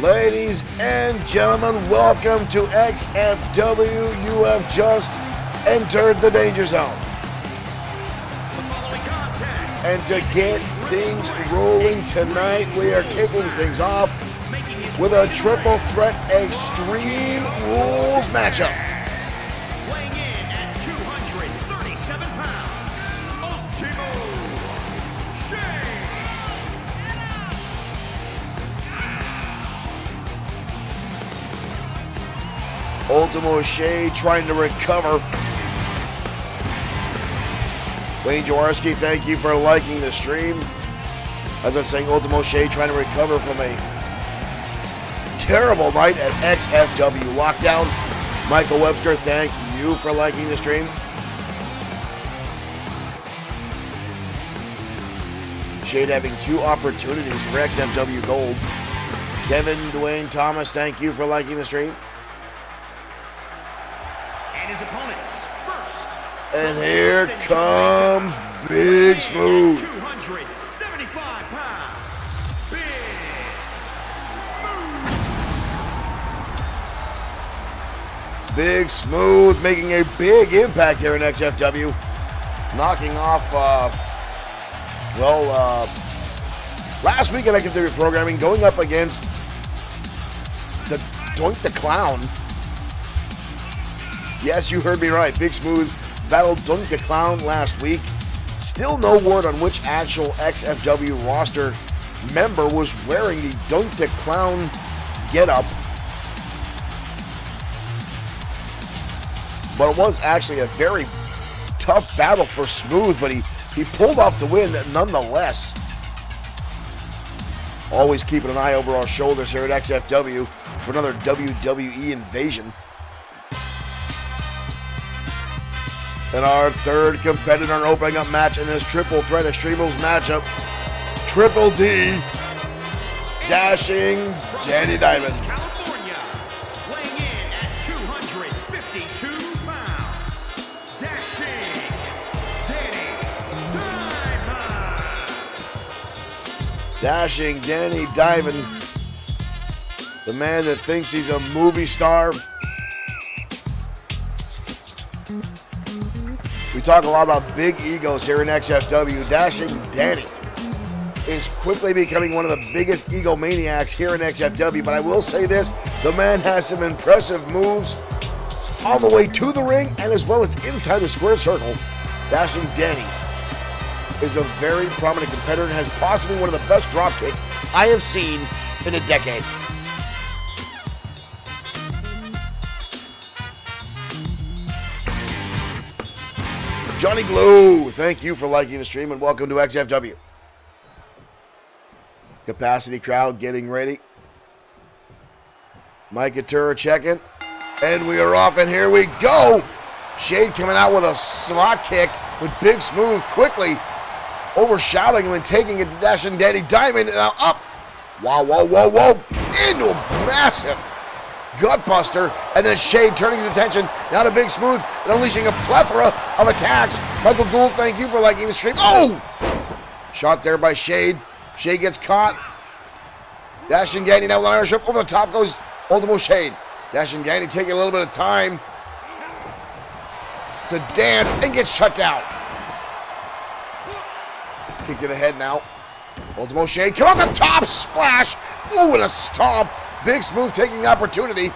Ladies and gentlemen, welcome to XFW. You have just entered the Danger Zone. And to get things rolling tonight, we are kicking things off with a triple threat extreme rules matchup. Weighing in at 237 pounds, Ultimo Shade trying to recover. Wayne Jaworski, thank you for liking the stream. As I was saying, Ultimo Shade trying to recover from a terrible night at XFW Lockdown. Michael Webster, thank you for liking the stream. Shade having two opportunities for XFW Gold. Kevin Dwayne Thomas, thank you for liking the stream. and his opponents first. And here comes Big Smooth. 275 pounds, Big Smooth. Big Smooth making a big impact here in XFW. Knocking off, last week in XFW programming, going up against the Doink the Clown. Yes, you heard me right. Big Smooth battled Doink the Clown last week. Still no word on which actual XFW roster member was wearing the Doink the Clown getup. But it was actually a very tough battle for Smooth, but he pulled off the win nonetheless. Always keeping an eye over our shoulders here at XFW for another WWE invasion. And our third competitor in opening up match in this triple threat Extreme Rules matchup, Triple D, Dashing Danny Diamond. California, weighing in at 252 pounds, Dashing Danny Diamond. Dashing Danny Diamond, the man that thinks he's a movie star. We talk a lot about big egos here in XFW. Dashing Danny is quickly becoming one of the biggest egomaniacs here in XFW, but I will say this, the man has some impressive moves all the way to the ring and as well as inside the square circle. Dashing Danny is a very prominent competitor and has possibly one of the best drop kicks I have seen in a decade. Johnny Glue, thank you for liking the stream and welcome to XFW. Capacity crowd getting ready. Mike Atura checking. And we are off, and here we go. Shade coming out with a slot kick with Big Smooth quickly overshadowing him and taking it to Dashing Danny Diamond. And now up. Wow, whoa, whoa, whoa. Into a massive gutbuster. And then Shade turning his attention now to Big Smooth and unleashing a plethora of attacks. Michael Gould, thank you for liking the stream. Oh! Shot there by Shade. Shade gets caught. Dashing Danny now with an Irish whip. Over the top goes Ultimo Shade. Dashing Danny taking a little bit of time to dance and gets shut down. Kick to the head now. Ultimo Shade come on the top. Splash. Ooh, and a stomp. Big Smooth taking the opportunity.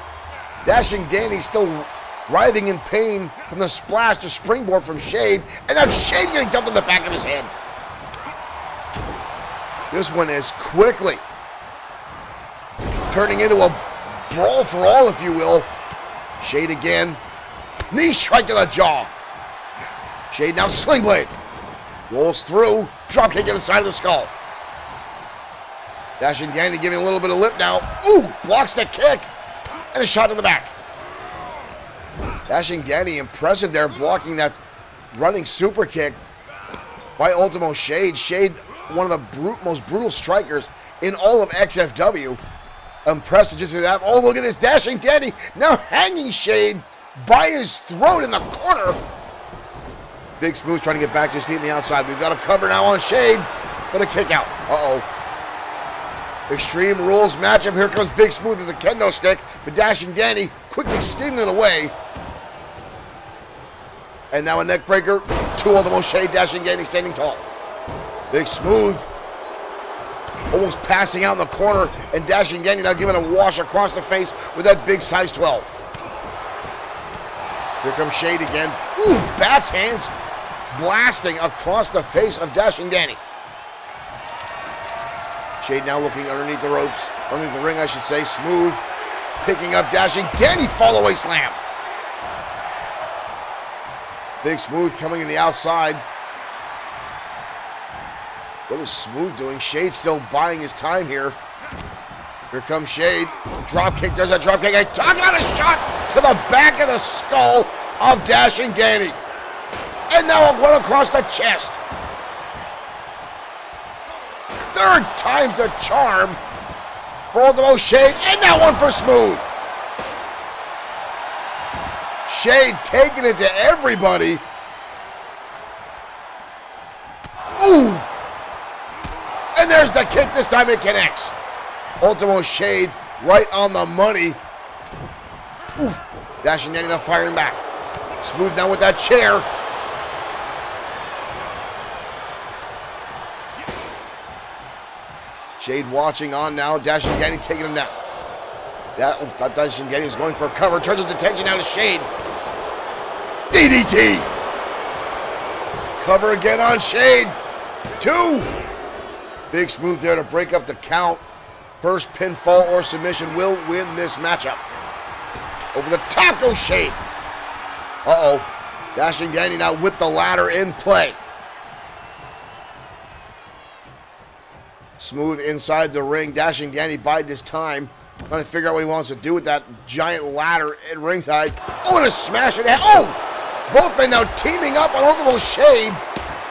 Dashing Danny still writhing in pain from the splash to springboard from Shade. And now Shade getting dumped in the back of his head. This one is quickly turning into a brawl for all, if you will. Shade again. Knee strike to the jaw. Shade now sling blade. Rolls through. Drop kick to the side of the skull. Dashing Danny giving a little bit of lip now. Ooh, blocks the kick. And a shot to the back. Dashing Danny impressive there, blocking that running super kick by Ultimo Shade. Shade, one of the most brutal strikers in all of XFW. Impressive just with that. Oh, look at this. Dashing Danny now hanging Shade by his throat in the corner. Big Smooth trying to get back to his feet on the outside. We've got a cover now on Shade, but a kick out. Uh-oh. Extreme Rules matchup. Here comes Big Smooth with the kendo stick, but Dashing Danny quickly stealing it away. And now a neck breaker to Ultimo Shade. Dashing Danny standing tall. Big Smooth almost passing out in the corner, and Dashing Danny now giving a wash across the face with that big size 12. Here comes Shade again. Ooh, backhands blasting across the face of Dashing Danny. Shade now looking underneath the ropes, underneath the ring, I should say. Smooth picking up Dashing Danny, fall away slam. Big Smooth coming in the outside. What is Smooth doing? Shade still buying his time here. Here comes Shade. Drop kick, does that drop kick. I got a shot to the back of the skull of Dashing Danny. And now a one across the chest. Third time's the charm for Ultimo Shade. And now one for Smooth. Shade taking it to everybody. Ooh. And there's the kick. This time it connects. Ultimo Shade right on the money. Oof. Dashing Danny now firing back. Smooth down with that chair. Shade watching on now. Dashing Danny taking him down. Thought Dashing Danny was going for a cover. Turns his attention now to Shade. DDT. Cover again on Shade. 2. Big Smooth there to break up the count. First pinfall or submission will win this matchup. Over the top goes Shade. Uh-oh. Dashing Danny now with the ladder in play. Smooth inside the ring. Dashing Danny biding his time. Trying to figure out what he wants to do with that giant ladder at ringside. Oh, and a smash in the head. Oh! Both men now teaming up on Ultimo Shade.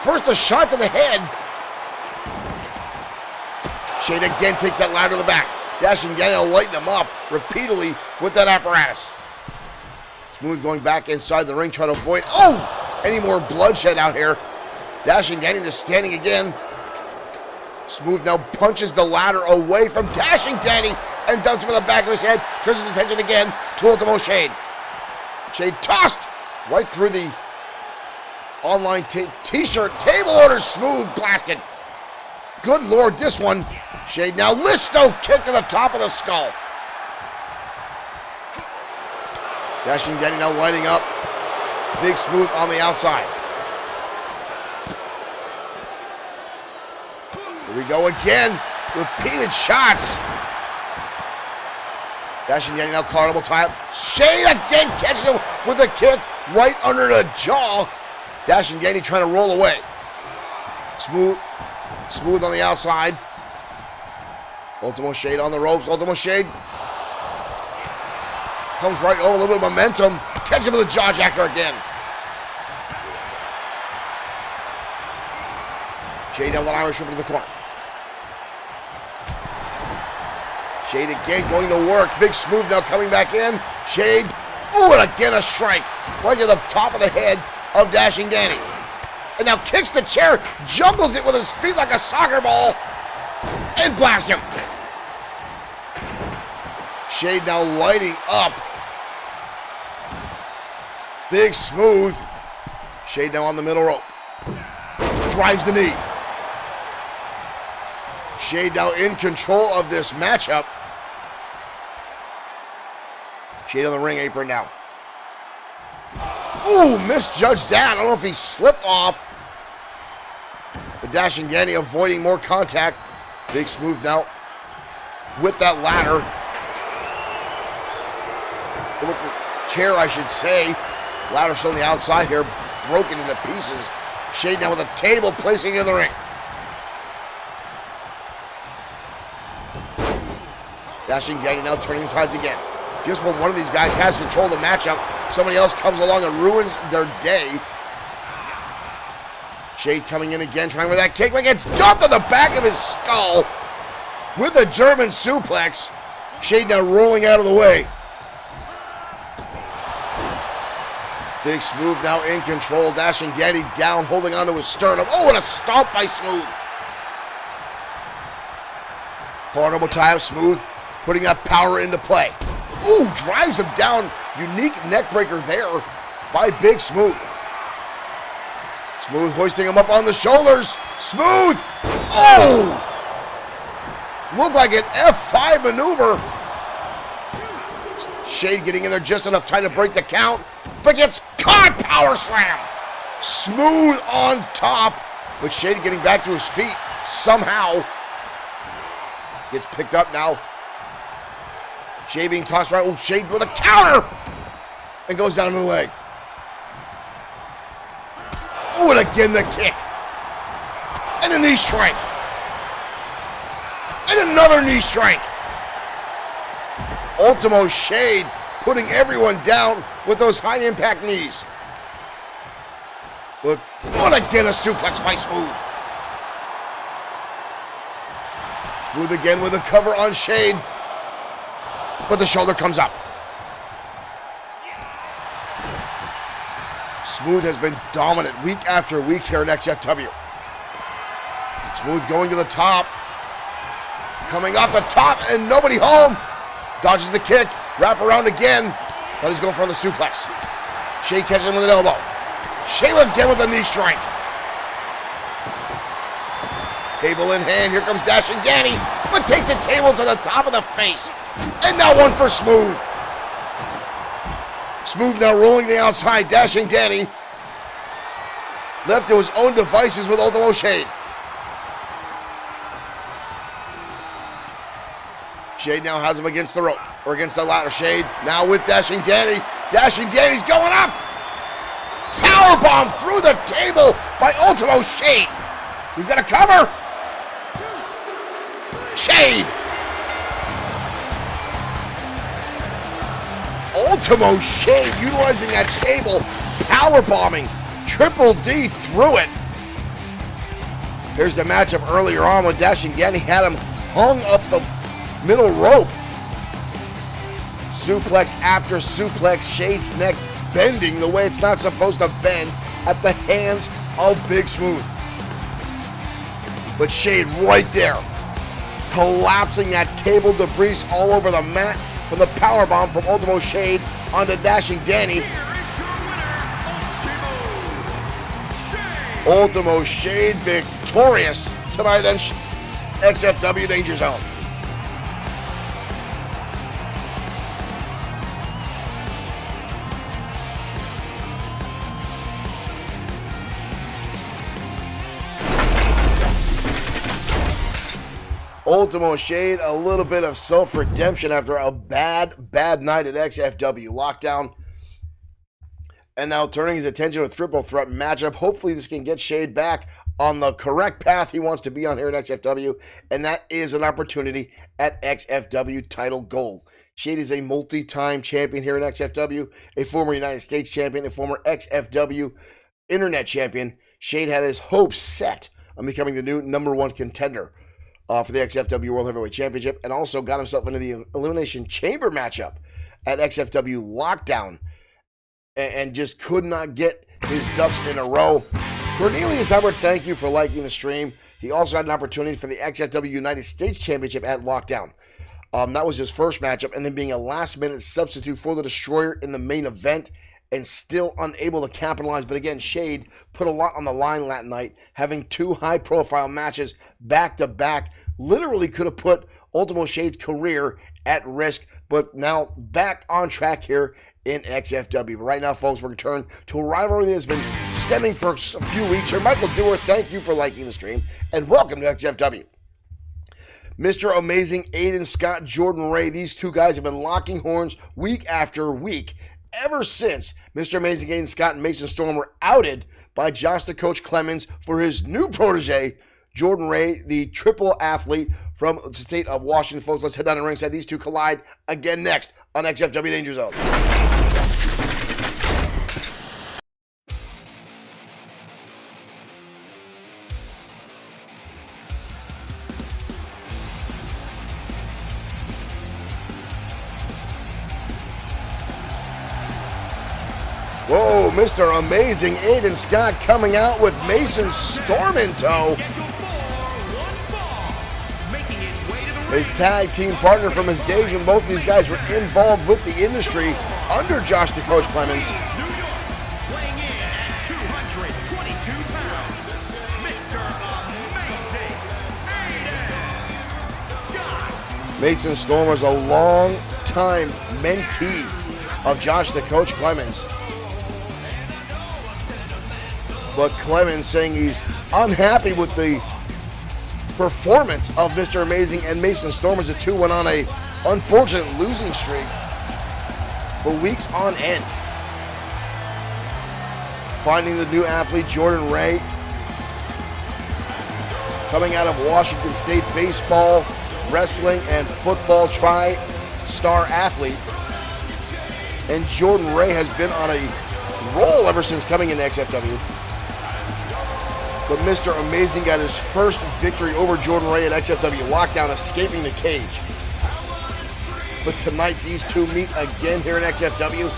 First a shot to the head. Shade again takes that ladder to the back. Dashing Danny will lighten him up repeatedly with that apparatus. Smooth going back inside the ring, trying to avoid. Oh! Any more bloodshed out here. Dashing Danny just standing again. Smooth now punches the ladder away from Dashing Danny and dumps him in the back of his head. Turns his attention again to Ultimo Shade. Shade tossed right through the online t-shirt. Table order. Smooth blasted. Good Lord, this one. Shade now Listo kick to the top of the skull. Dashing Danny now lighting up. Big Smooth on the outside. Here we go again. Repeated shots. Dashing Danny now caught tie-up. Shade again catches him with a kick right under the jaw. Dashing Danny trying to roll away. Smooth on the outside. Ultimo Shade on the ropes. Ultimo Shade comes right over, a little bit of momentum. Catch him with a jaw jacker again. Shade down the Irish Whip into the corner. Shade again going to work. Big Smooth now coming back in. Shade. Ooh, and again a strike. Right to the top of the head of Dashing Danny. And now kicks the chair, juggles it with his feet like a soccer ball, and blasts him. Shade now lighting up. Big Smooth. Shade now on the middle rope. Drives the knee. Shade now in control of this matchup. Shade on the ring apron now. Ooh, misjudged that. I don't know if he slipped off. But Dashing Danny avoiding more contact. Big Smooth now with that ladder. With the chair, I should say. Ladder still on the outside here, broken into pieces. Shade now with a table, placing it in the ring. Dashing Danny now turning the tides again. Just when one of these guys has control of the matchup, somebody else comes along and ruins their day. Shade coming in again, trying with that kick, but gets dumped on the back of his skull with a German suplex. Shade now rolling out of the way. Big Smooth now in control. Dashing Danny down, holding onto his sternum. Oh, and a stomp by Smooth. Horrible time, Smooth putting that power into play. Ooh, drives him down. Unique neck breaker there by Big Smooth. Smooth hoisting him up on the shoulders. Smooth! Oh! Looked like an F5 maneuver. Shade getting in there just enough time to break the count, but gets caught. Power slam. Smooth on top, but Shade getting back to his feet somehow. Gets picked up now. Shade being tossed around. Oh, Shade with a counter. And goes down to the leg. Oh, and again the kick. And a knee strike. And another knee strike. Ultimo Shade putting everyone down with those high impact knees. But oh, and again a suplex by Smooth. Smooth again with a cover on Shade. But the shoulder comes up. Smooth has been dominant week after week here in XFW. Smooth going to the top. Coming off the top and nobody home. Dodges the kick. Wrap around again. But he's going for the suplex. Shea catches him with an elbow. Shea again with a knee strike. Table in hand. Here comes Dashing Danny. But takes the table to the top of the face. And now one for Smooth. Smooth now rolling the outside. Dashing Danny. Left to his own devices with Ultimo Shade. Shade now has him against the rope. Or against the ladder. Shade now with Dashing Danny. Dashing Danny's going up. Powerbomb through the table by Ultimo Shade. We've got a cover. Shade. Ultimo Shade utilizing that table, power bombing, Triple D through it. Here's the matchup earlier on when Dashing Danny had him hung up the middle rope. Suplex after suplex, Shade's neck bending the way it's not supposed to bend at the hands of Big Smooth. But Shade right there, collapsing that table debris all over the mat. From the powerbomb from Ultimo Shade onto Dashing Danny. Ultimo Shade victorious tonight in XFW Danger Zone. Ultimo Shade, a little bit of self-redemption after a bad night at XFW Lockdown. And now turning his attention to a triple threat matchup. Hopefully this can get Shade back on the correct path he wants to be on here at XFW. And that is an opportunity at XFW Title Gold. Shade is a multi-time champion here at XFW, a former United States champion, a former XFW Internet champion. Shade had his hopes set on becoming the new #1 contender for the XFW World Heavyweight Championship, and also got himself into the Elimination Chamber matchup at XFW Lockdown, and just could not get his ducks in a row. Cornelius Hubbard, thank you for liking the stream. He also had an opportunity for the XFW United States Championship at Lockdown. That was his first matchup, and then being a last-minute substitute for the Destroyer in the main event, and still unable to capitalize. But again, Shade put a lot on the line that night, having two high-profile matches back-to-back. Literally could have put Ultimo Shade's career at risk, but now back on track here in XFW. But right now, folks, we're going to turn to a rivalry that has been stemming for a few weeks here. Michael Dewar, thank you for liking the stream, and welcome to XFW. Mr. Amazing, Aiden Scott, Jordan Ray, these two guys have been locking horns week after week, ever since Mr. Amazing, Aiden Scott, and Mason Storm were outed by Josh the Coach Clemens for his new protege, Jordan Ray, the triple athlete from the state of Washington. Folks, let's head down to ringside. These two collide again next on XFW Danger Zone. Whoa, Mr. Amazing Aiden Scott coming out with Mason Storm in tow. Scheduled for one fall, making his way to the his tag team partner from his days when both these guys were involved with the industry under Josh the Coach Clemens. New York, weighing in at 222 pounds, Mr. Amazing, Aiden Scott. Mason Storm was a long-time mentee of Josh the Coach Clemens. But Clemens saying he's unhappy with the performance of Mr. Amazing and Mason Storm as the two went on a unfortunate losing streak for weeks on end. Finding the new athlete Jordan Ray, coming out of Washington State baseball, wrestling, and football tri-star athlete. And Jordan Ray has been on a roll ever since coming into XFW. But Mr. Amazing got his first victory over Jordan Ray at XFW Lockdown, escaping the cage. But tonight, these two meet again here in XFW,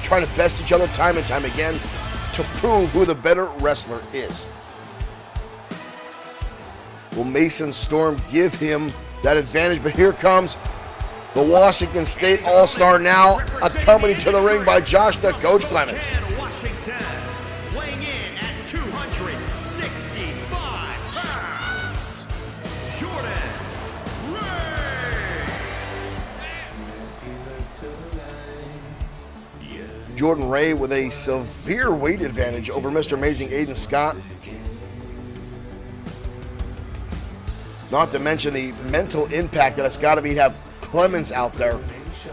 trying to best each other time and time again to prove who the better wrestler is. Will Mason Storm give him that advantage? But here comes the Washington State All-Star now, accompanied to the ring by Josh the Coach Clemens. Washington, weighing in at 265 pounds, Jordan Ray. Jordan Ray with a severe weight advantage over Mr. Amazing Aiden Scott. Not to mention the mental impact that it's got to be to have Clemens out there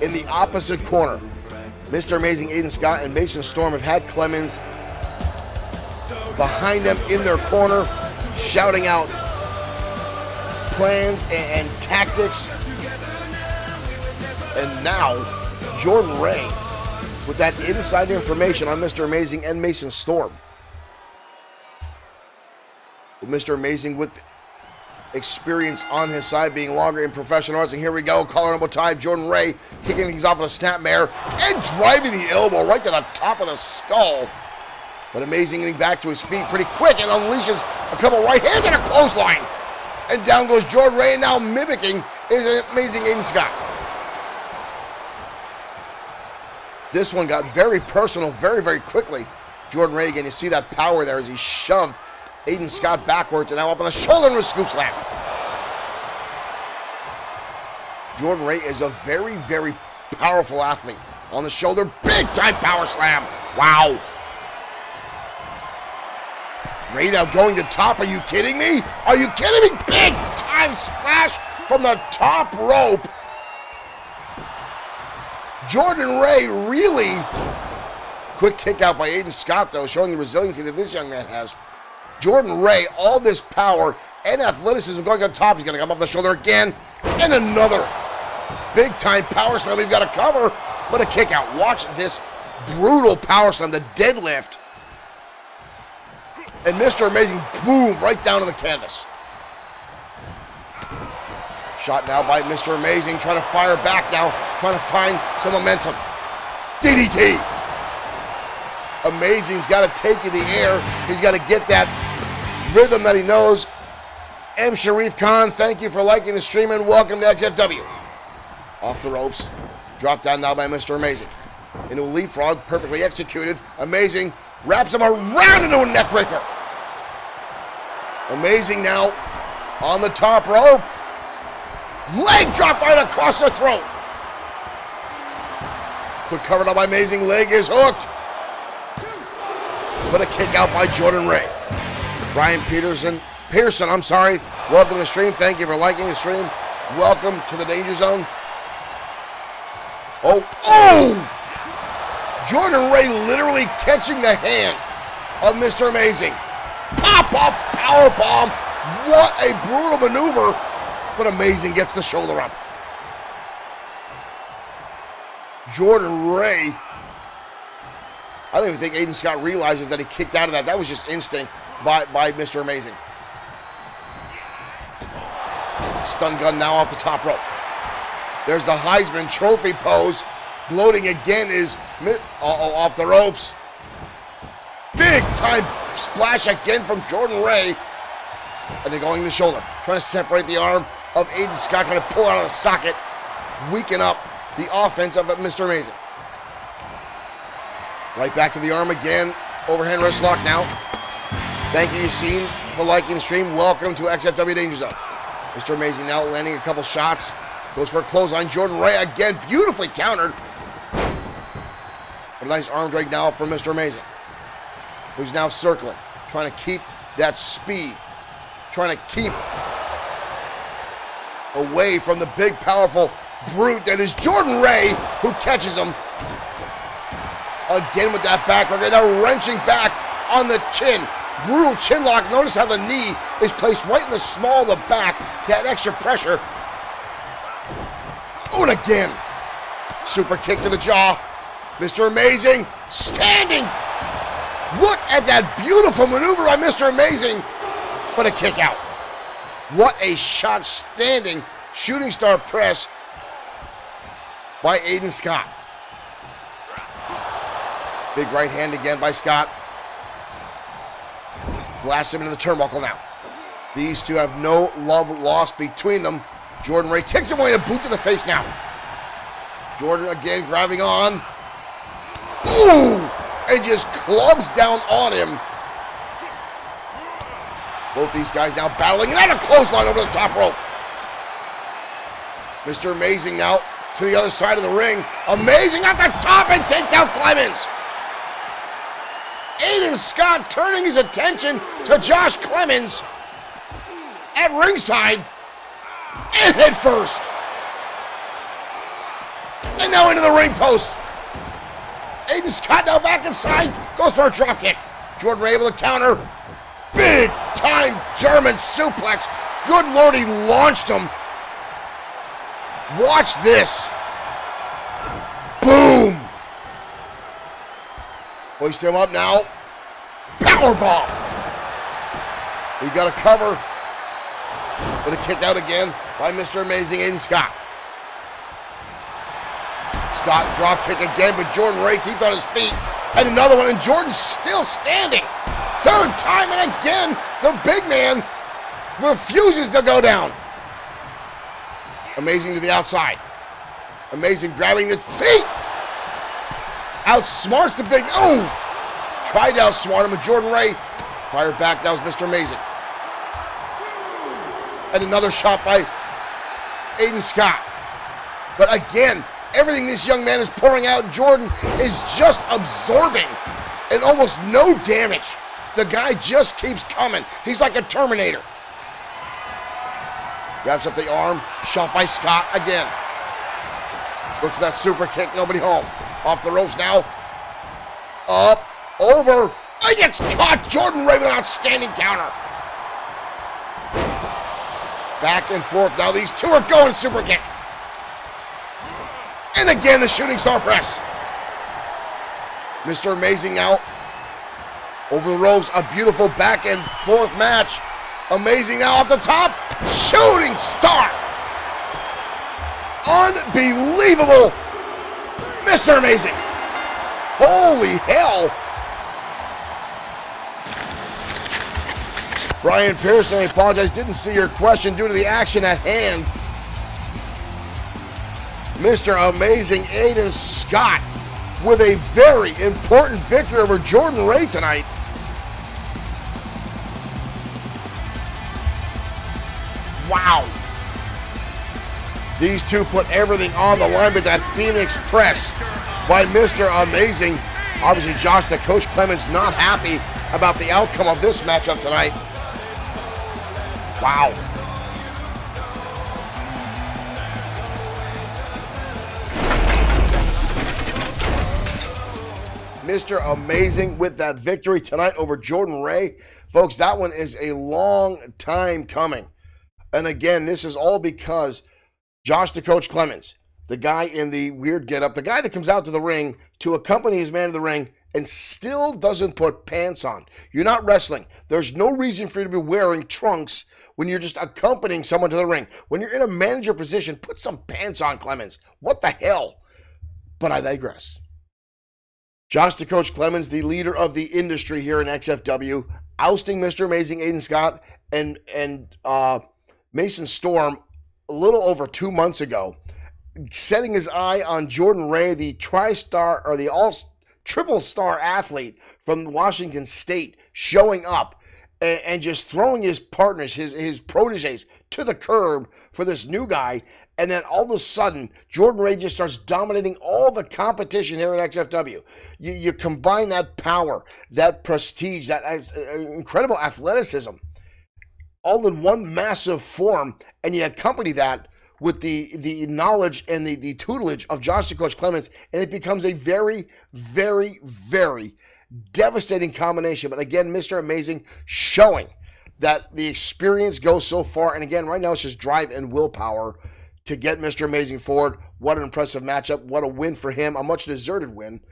in the opposite corner. Mr. Amazing Aiden Scott and Mason Storm have had Clemens behind them in their corner, shouting out plans and tactics. And now, Jordan Ray with that inside information on Mr. Amazing and Mason Storm. Mr. Amazing with experience on his side, being longer in professional wrestling. Here we go, collar elbow tie, Jordan Ray kicking things off with a snapmare and driving the elbow right to the top of the skull. But Amazing getting back to his feet pretty quick and unleashes a couple right hands and a clothesline. And down goes Jordan Ray, now mimicking his Amazing Aiden Scott. This one got very personal very, very quickly. Jordan Ray, again, you see that power there as he shoved Aiden Scott backwards and now up on the shoulder and a scoop slam. Jordan Ray is a very, very powerful athlete. On the shoulder, big time power slam. Wow. Ray now going to top. Are you kidding me? Are you kidding me? Big time splash from the top rope. Jordan Ray really quick kick out by Aiden Scott, though, showing the resiliency that this young man has. Jordan Ray, all this power and athleticism going on top. He's going to come up the shoulder again. And another big-time power slam we've got to cover. But a kick out. Watch this brutal power slam, the deadlift. And Mr. Amazing, boom, right down to the canvas. Shot now by Mr. Amazing, trying to fire back now, trying to find some momentum. DDT. Amazing's got to take in the air. He's got to get that rhythm that he knows. M. Sharif Khan, thank you for liking the stream and welcome to XFW. Off the ropes. Dropped down now by Mr. Amazing. Into a leapfrog, perfectly executed. Amazing wraps him around into a neckbreaker. Amazing now on the top rope. Leg drop right across the throat. Quick covered up by Amazing. Leg is hooked. But a kick out by Jordan Ray. Brian Pearson, welcome to the stream. Thank you for liking the stream. Welcome to the Danger Zone. Oh! Jordan Ray literally catching the hand of Mr. Amazing. Pop-up powerbomb. What a brutal maneuver. But Amazing gets the shoulder up. Jordan Ray, I don't even think Aiden Scott realizes that he kicked out of that. That was just instinct by Mr. Amazing. Stun gun now off the top rope. There's the Heisman Trophy pose. Gloating again is off the ropes. Big time splash again from Jordan Ray. And they're going to the shoulder. Trying to separate the arm. of Aiden Scott trying to pull out of the socket, weaken up the offense of Mr. Amazing. Right back to the arm again. Overhand wrist lock now. Thank you, Yassine, for liking the stream. Welcome to XFW Danger Zone. Mr. Amazing now landing a couple shots. Goes for a clothesline. Jordan Ray again, beautifully countered. A nice arm drag now from Mr. Amazing, who's now circling, trying to keep that speed, trying to keep away from the big, powerful brute that is Jordan Ray, who catches him. Again with that back, we're now wrenching back on the chin. Brutal chin lock. Notice how the knee is placed right in the small of the back to add extra pressure. Oh, and again, super kick to the jaw. Mr. Amazing standing. Look at that beautiful maneuver by Mr. Amazing, but a kick out. What a shot, standing shooting star press by Aiden Scott. Big right hand again by Scott. Blasts him into the turnbuckle now. These two have no love lost between them. Jordan Ray kicks him away, a boot to the face now. Jordan again grabbing on. Ooh! And just clubs down on him. Both these guys now battling, and at a clothesline over the top rope. Mr. Amazing now to the other side of the ring. Amazing at the top and takes out Clemens. Aiden Scott turning his attention to Josh Clemens at ringside and head first. And now into the ring post. Aiden Scott now back inside, goes for a drop kick. Jordan Ray able to counter. Big time German suplex. Good Lord, he launched him. Watch this. Boom. Hoist him up now. Powerbomb. We got a cover. With a kick out again by Mr. Amazing Aiden Scott. Scott drop kick again, but Jordan Ray keeps on his feet. And another one, and Jordan's still standing. Third time, and again, the big man refuses to go down. Amazing to the outside. Amazing grabbing his feet. Outsmarts the big, oh! Tried to outsmart him, but Jordan Ray fired back. That was Mr. Amazing. And another shot by Aiden Scott. But again, everything this young man is pouring out, Jordan is just absorbing and almost no damage. The guy just keeps coming. He's like a Terminator. Grabs up the arm, shot by Scott again. Goes for that super kick, nobody home. Off the ropes now. Up, over. He gets caught. Jordan Ray with an outstanding counter. Back and forth. Now these two are going super kick. And again, the shooting star press. Mr. Amazing now over the ropes. A beautiful back and forth match. Amazing now off the top. Shooting star. Unbelievable. Mr. Amazing. Holy hell. Brian Pearson, I apologize, didn't see your question due to the action at hand. Mr. Amazing Aiden Scott with a very important victory over Jordan Ray tonight. Wow. These two put everything on the line with that Phoenix press by Mr. Amazing. Obviously, Josh, the coach Clemens, not happy about the outcome of this matchup tonight. Wow. Mr. Amazing with that victory tonight over Jordan Ray. Folks, that one is a long time coming. And again, this is all because Josh, the coach Clemens, the guy in the weird getup, the guy that comes out to the ring to accompany his man to the ring and still doesn't put pants on. You're not wrestling. There's no reason for you to be wearing trunks when you're just accompanying someone to the ring. When you're in a manager position, put some pants on, Clemens. What the hell? But I digress. Josh, the coach Clemens, the leader of the industry here in XFW, ousting Mr. Amazing Aiden Scott and Mason Storm a little over 2 months ago, setting his eye on Jordan Ray, the tri-star or the triple star athlete from Washington State, showing up and just throwing his partners, his proteges to the curb for this new guy. And then all of a sudden, Jordan Ray just starts dominating all the competition here at XFW. You combine that power, that prestige, that incredible athleticism, all in one massive form, and you accompany that with the knowledge and the tutelage of Josh the Coach Clements, and it becomes a very, very, very devastating combination. But again, Mr. Amazing showing that the experience goes so far. And again, right now it's just drive and willpower to get Mr. Amazing forward. What an impressive matchup. What a win for him. A much deserved win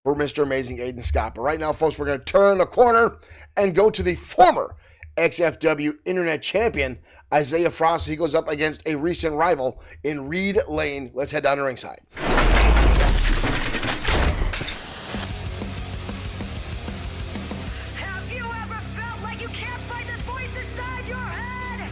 for Mr. Amazing Aiden Scott. But right now, folks, we're going to turn the corner and go to the former XFW Internet Champion, Isaiah Frost. He goes up against a recent rival in Reed Lane. Let's head down to ringside. Have you ever felt like you can't fight this voice inside your head?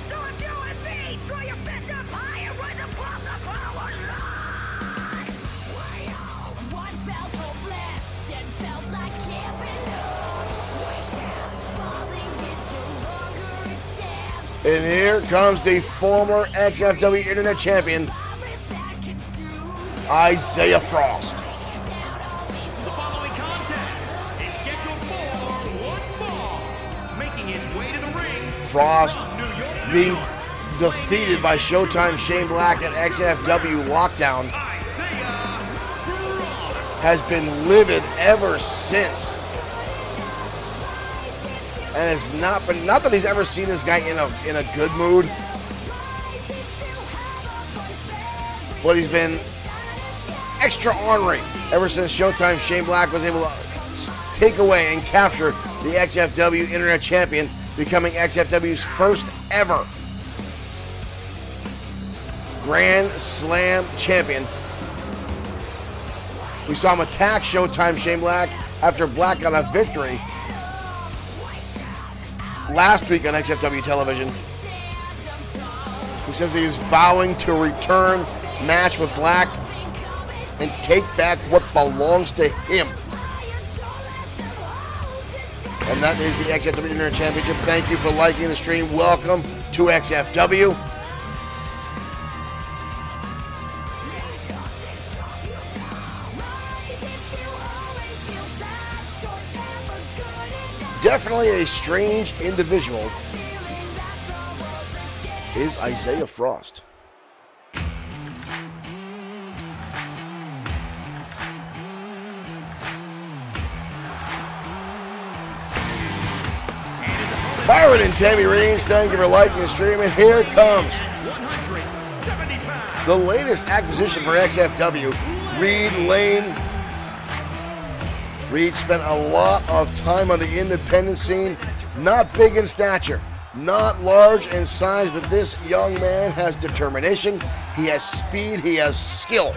So if you and me, throw your fist up high and rise above the power line. We all once felt hopeless and felt like giving up. We sound falling is no longer accept. And here comes the former XFW Internet Champion, Isaiah Frost. The following contest is scheduled for one fall. Making his way to the ring. Frost from New York, being defeated by Showtime Shane Black at XFW Lockdown Isaiah Frost. has been livid ever since. And it's not that he's ever seen this guy in a good mood, but he's been extra ornery ever since Showtime Shane Black was able to take away and capture the XFW Internet Champion, becoming XFW's first ever Grand Slam champion. We saw him attack Showtime Shane Black after Black got a victory last week on XFW television. He says he is vowing to return, match with Black, and take back what belongs to him. And that is the XFW Internet Championship. Thank you for liking the stream. Welcome to XFW. Definitely a strange individual is Isaiah Frost. Byron and Tammy Reigns, thank you for liking the stream, and here comes 170 pounds. the latest acquisition for XFW, Reed Lane. Reed spent a lot of time on the independent scene, not big in stature, not large in size, but this young man has determination, he has speed, he has skill.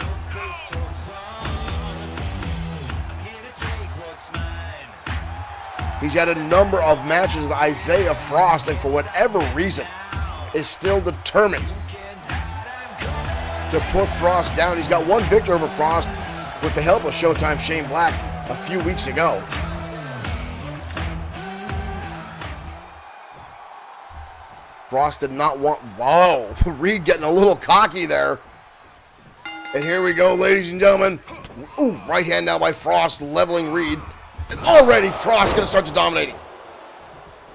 He's had a number of matches with Isaiah Frost, and for whatever reason, is still determined to put Frost down. He's got one victory over Frost with the help of Showtime Shane Black a few weeks ago. Frost did not want... Whoa, Reed getting a little cocky there. And here we go, ladies and gentlemen. Ooh, right hand now by Frost, leveling Reed. And already Frost going to start to dominating.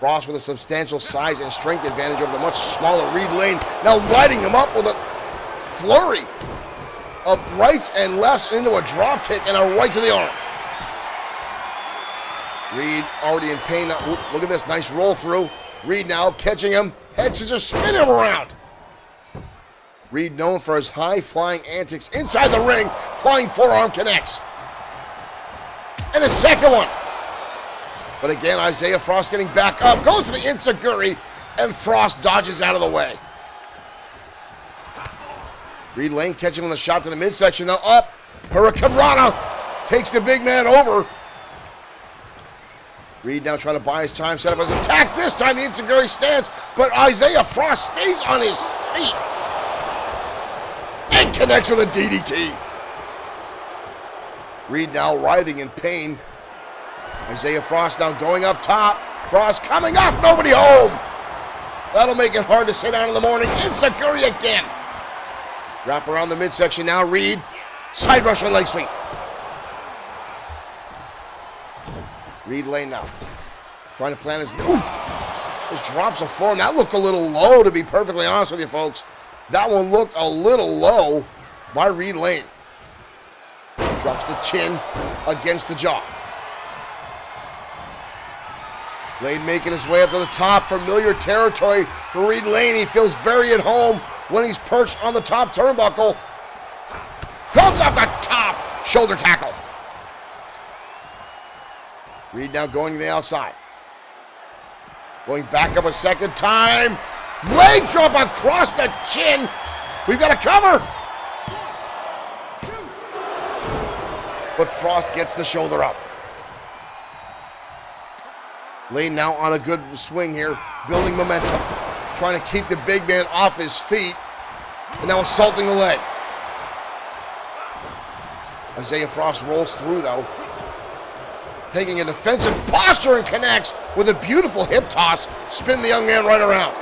Frost with a substantial size and strength advantage over the much smaller Reed Lane. Now lighting him up with a flurry of rights and lefts into a drop kick and a right to the arm. Reed already in pain now. Ooh, look at this, nice roll through. Reed now catching him. Head scissors, spin him around. Reed known for his high flying antics inside the ring. Flying forearm connects. And a second one. But again, Isaiah Frost getting back up. Goes for the enziguri, and Frost dodges out of the way. Reed Lane catching on the shot to the midsection. Now up. Hurricane Rana takes the big man over. Reed now trying to buy his time. Set up his attack. This time the enziguri stands, but Isaiah Frost stays on his feet. connects with a DDT. Reed now writhing in pain. Isaiah Frost now going up top. Frost coming off, nobody home. That'll make it hard to sit down in the morning. Enziguri again. Wrap around the midsection now. Reed, side Russian leg sweep. Reed Lane now. Trying to plant his... Ooh, just drops a form. That looked a little low, to be perfectly honest with you, folks. That one looked a little low by Reed Lane. Drops the chin against the jaw. Lane making his way up to the top. Familiar territory for Reed Lane. He feels very at home when he's perched on the top turnbuckle. Comes off the top. Shoulder tackle. Reed now going to the outside. Going back up a second time. Leg drop across the chin. We've got a cover. But Frost gets the shoulder up. Lane now on a good swing here, building momentum. Trying to keep the big man off his feet. And now assaulting the leg. Isaiah Frost rolls through though. Taking a defensive posture and connects with a beautiful hip toss. Spin the young man right around.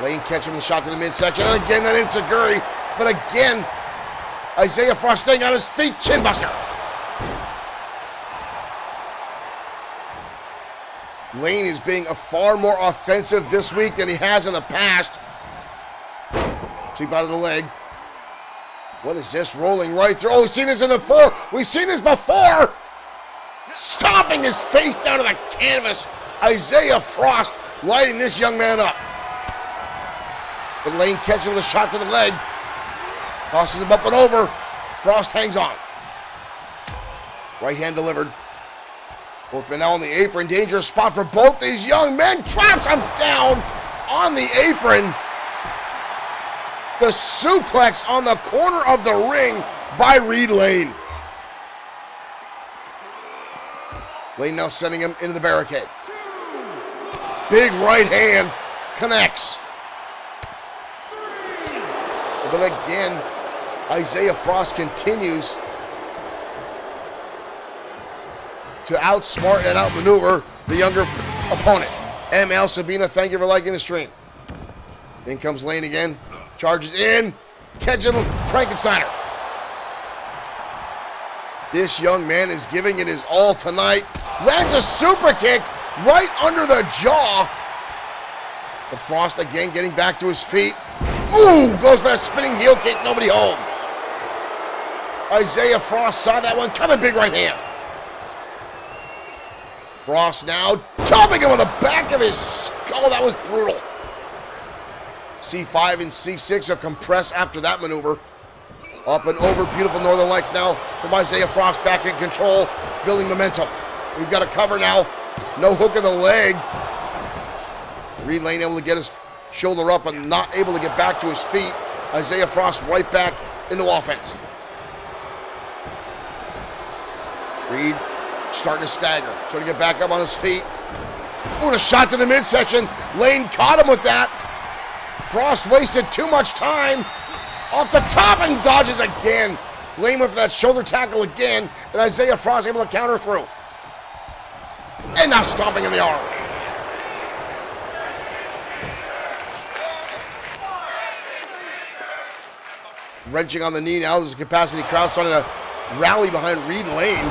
Lane catching the shot to the midsection. And again that enziguri. But again, Isaiah Frost staying on his feet. Chin buster. Lane is being far more offensive this week than he has in the past. Sweep out of the leg. What is this? Rolling right through. Oh, we've seen this before. We've seen this before. Stomping his face down to the canvas. Isaiah Frost lighting this young man up. But Lane catching the shot to the leg. Tosses him up and over. Frost hangs on. Right hand delivered. Both men now on the apron. Dangerous spot for both these young men. Traps him down on the apron. The suplex on the corner of the ring by Reed Lane. Lane now sending him into the barricade. Big right hand connects. But again, Isaiah Frost continues to outsmart and outmaneuver the younger opponent. ML Sabina, thank you for liking the stream. In comes Lane again. Charges in. Catching Frankensteiner. This young man is giving it his all tonight. Lands a super kick right under the jaw. The Frost again getting back to his feet. Ooh, goes for that spinning heel kick. Nobody home. Isaiah Frost saw that one coming. Big right hand. Frost now chopping him on the back of his skull. That was brutal. C5 and C6 are compressed after that maneuver. Up and over, beautiful Northern Lights now from Isaiah Frost back in control, building momentum. We've got a cover now. No hook in the leg. Reed Lane able to get his shoulder up and not able to get back to his feet. Isaiah Frost right back into offense. Reed starting to stagger, trying to get back up on his feet. Ooh, and a shot to the midsection. Lane caught him with that. Frost wasted too much time. Off the top and dodges again. Lane went for that shoulder tackle again, and Isaiah Frost able to counter through. And now stomping in the arm. Wrenching on the knee now. There's a capacity crowd starting to rally behind Reed Lane.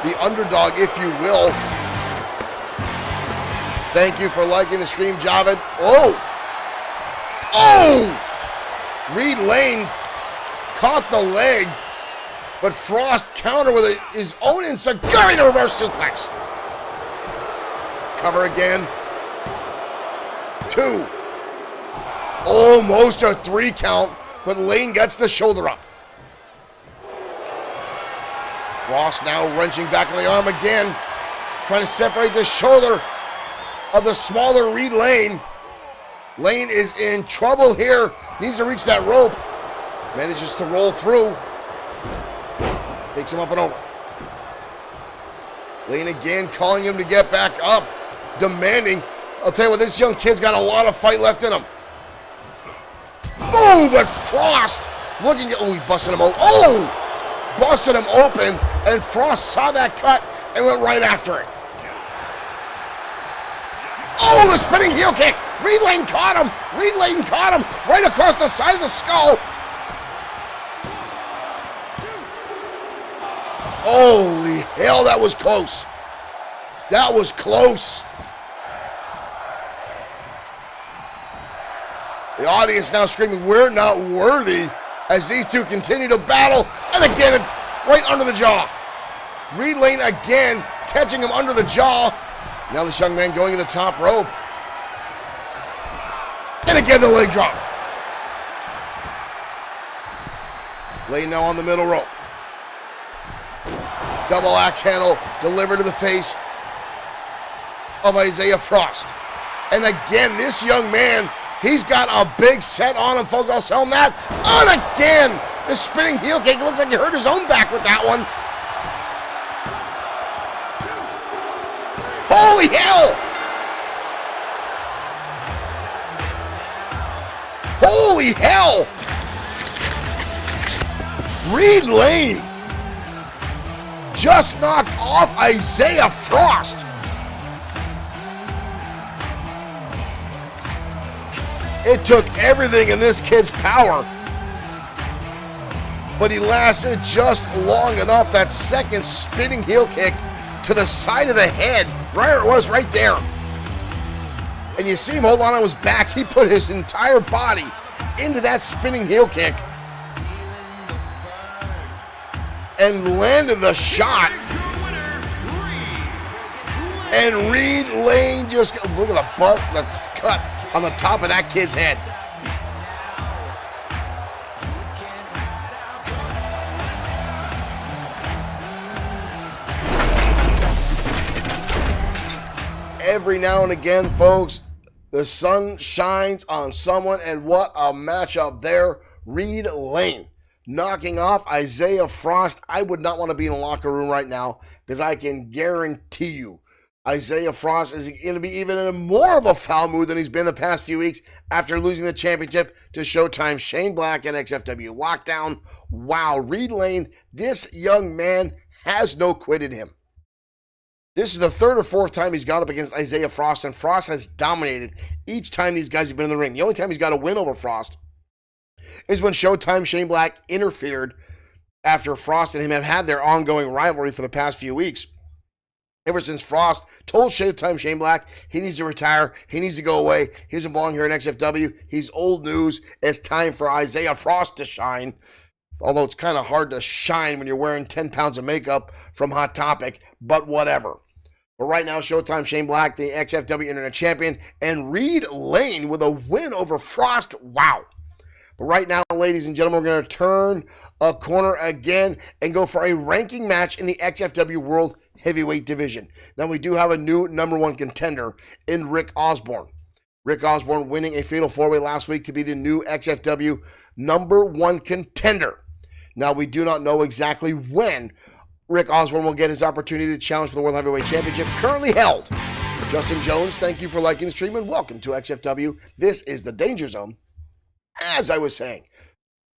The underdog, if you will. Thank you for liking the stream, Javed. Oh! Oh! Reed Lane caught the leg, but Frost counter with his own enziguri to reverse suplex. Cover again. 2. Almost a 3 count, but Lane gets the shoulder up. Frost now wrenching back on the arm again, trying to separate the shoulder of the smaller Reed Lane. Lane is in trouble here. Needs to reach that rope. Manages to roll through. Takes him up and over. Lane again calling him to get back up. Demanding. I'll tell you what, this young kid's got a lot of fight left in him. Boom! Oh, but Frost looking at, he busted him open. Oh, busted him open, and Frost saw that cut and went right after it. Oh, the spinning heel kick. Reed Lane caught him. Reed Lane caught him right across the side of the skull. Holy hell, that was close. That was close. The audience now screaming, "We're not worthy," as these two continue to battle, and again, right under the jaw. Reed Lane again catching him under the jaw. Now this young man going to the top rope. And again, the leg drop. Lane now on the middle rope. Double axe handle delivered to the face of Isaiah Frost. And again, this young man, he's got a big set on him, folks. I'll tell him that. And again, the spinning heel kick. Looks like he hurt his own back with that one. Holy hell! Holy hell! Reed Lane just knocked off Isaiah Frost. It took everything in this kid's power, but he lasted just long enough. That second spinning heel kick to the side of the head, right, it was right there. And you see him hold on his back. He put his entire body into that spinning heel kick and landed the shot. And Reed Lane just, look at the butt that's cut on the top of that kid's head. Every now and again, folks, the sun shines on someone, and what a matchup there. Reed Lane knocking off Isaiah Frost. I would not want to be in the locker room right now, because I can guarantee you Isaiah Frost is going to be even in more of a foul mood than he's been the past few weeks after losing the championship to Showtime Shane Black and XFW Lockdown. Wow, Reed Lane, this young man has no quit in him. This is the third or fourth time he's gone up against Isaiah Frost, and Frost has dominated each time these guys have been in the ring. The only time he's got a win over Frost is when Showtime Shane Black interfered after Frost and him have had their ongoing rivalry for the past few weeks. Ever since Frost told Showtime Shane Black he needs to retire, he needs to go away, he doesn't belong here in XFW, he's old news, it's time for Isaiah Frost to shine. Although it's kind of hard to shine when you're wearing 10 pounds of makeup from Hot Topic, but whatever. But right now, Showtime Shane Black, the XFW Internet Champion, and Reed Lane with a win over Frost. Wow. But right now, ladies and gentlemen, we're going to turn a corner again and go for a ranking match in the XFW World Heavyweight Division. Now, we do have a new number one contender in Rick Osborne. Rick Osborne winning a Fatal 4-Way last week to be the new XFW number one contender. Now, we do not know exactly when Rick Osborne will get his opportunity to challenge for the World Heavyweight Championship, currently held. Justin Jones, thank you for liking the stream and welcome to XFW. This is the Danger Zone. As I was saying,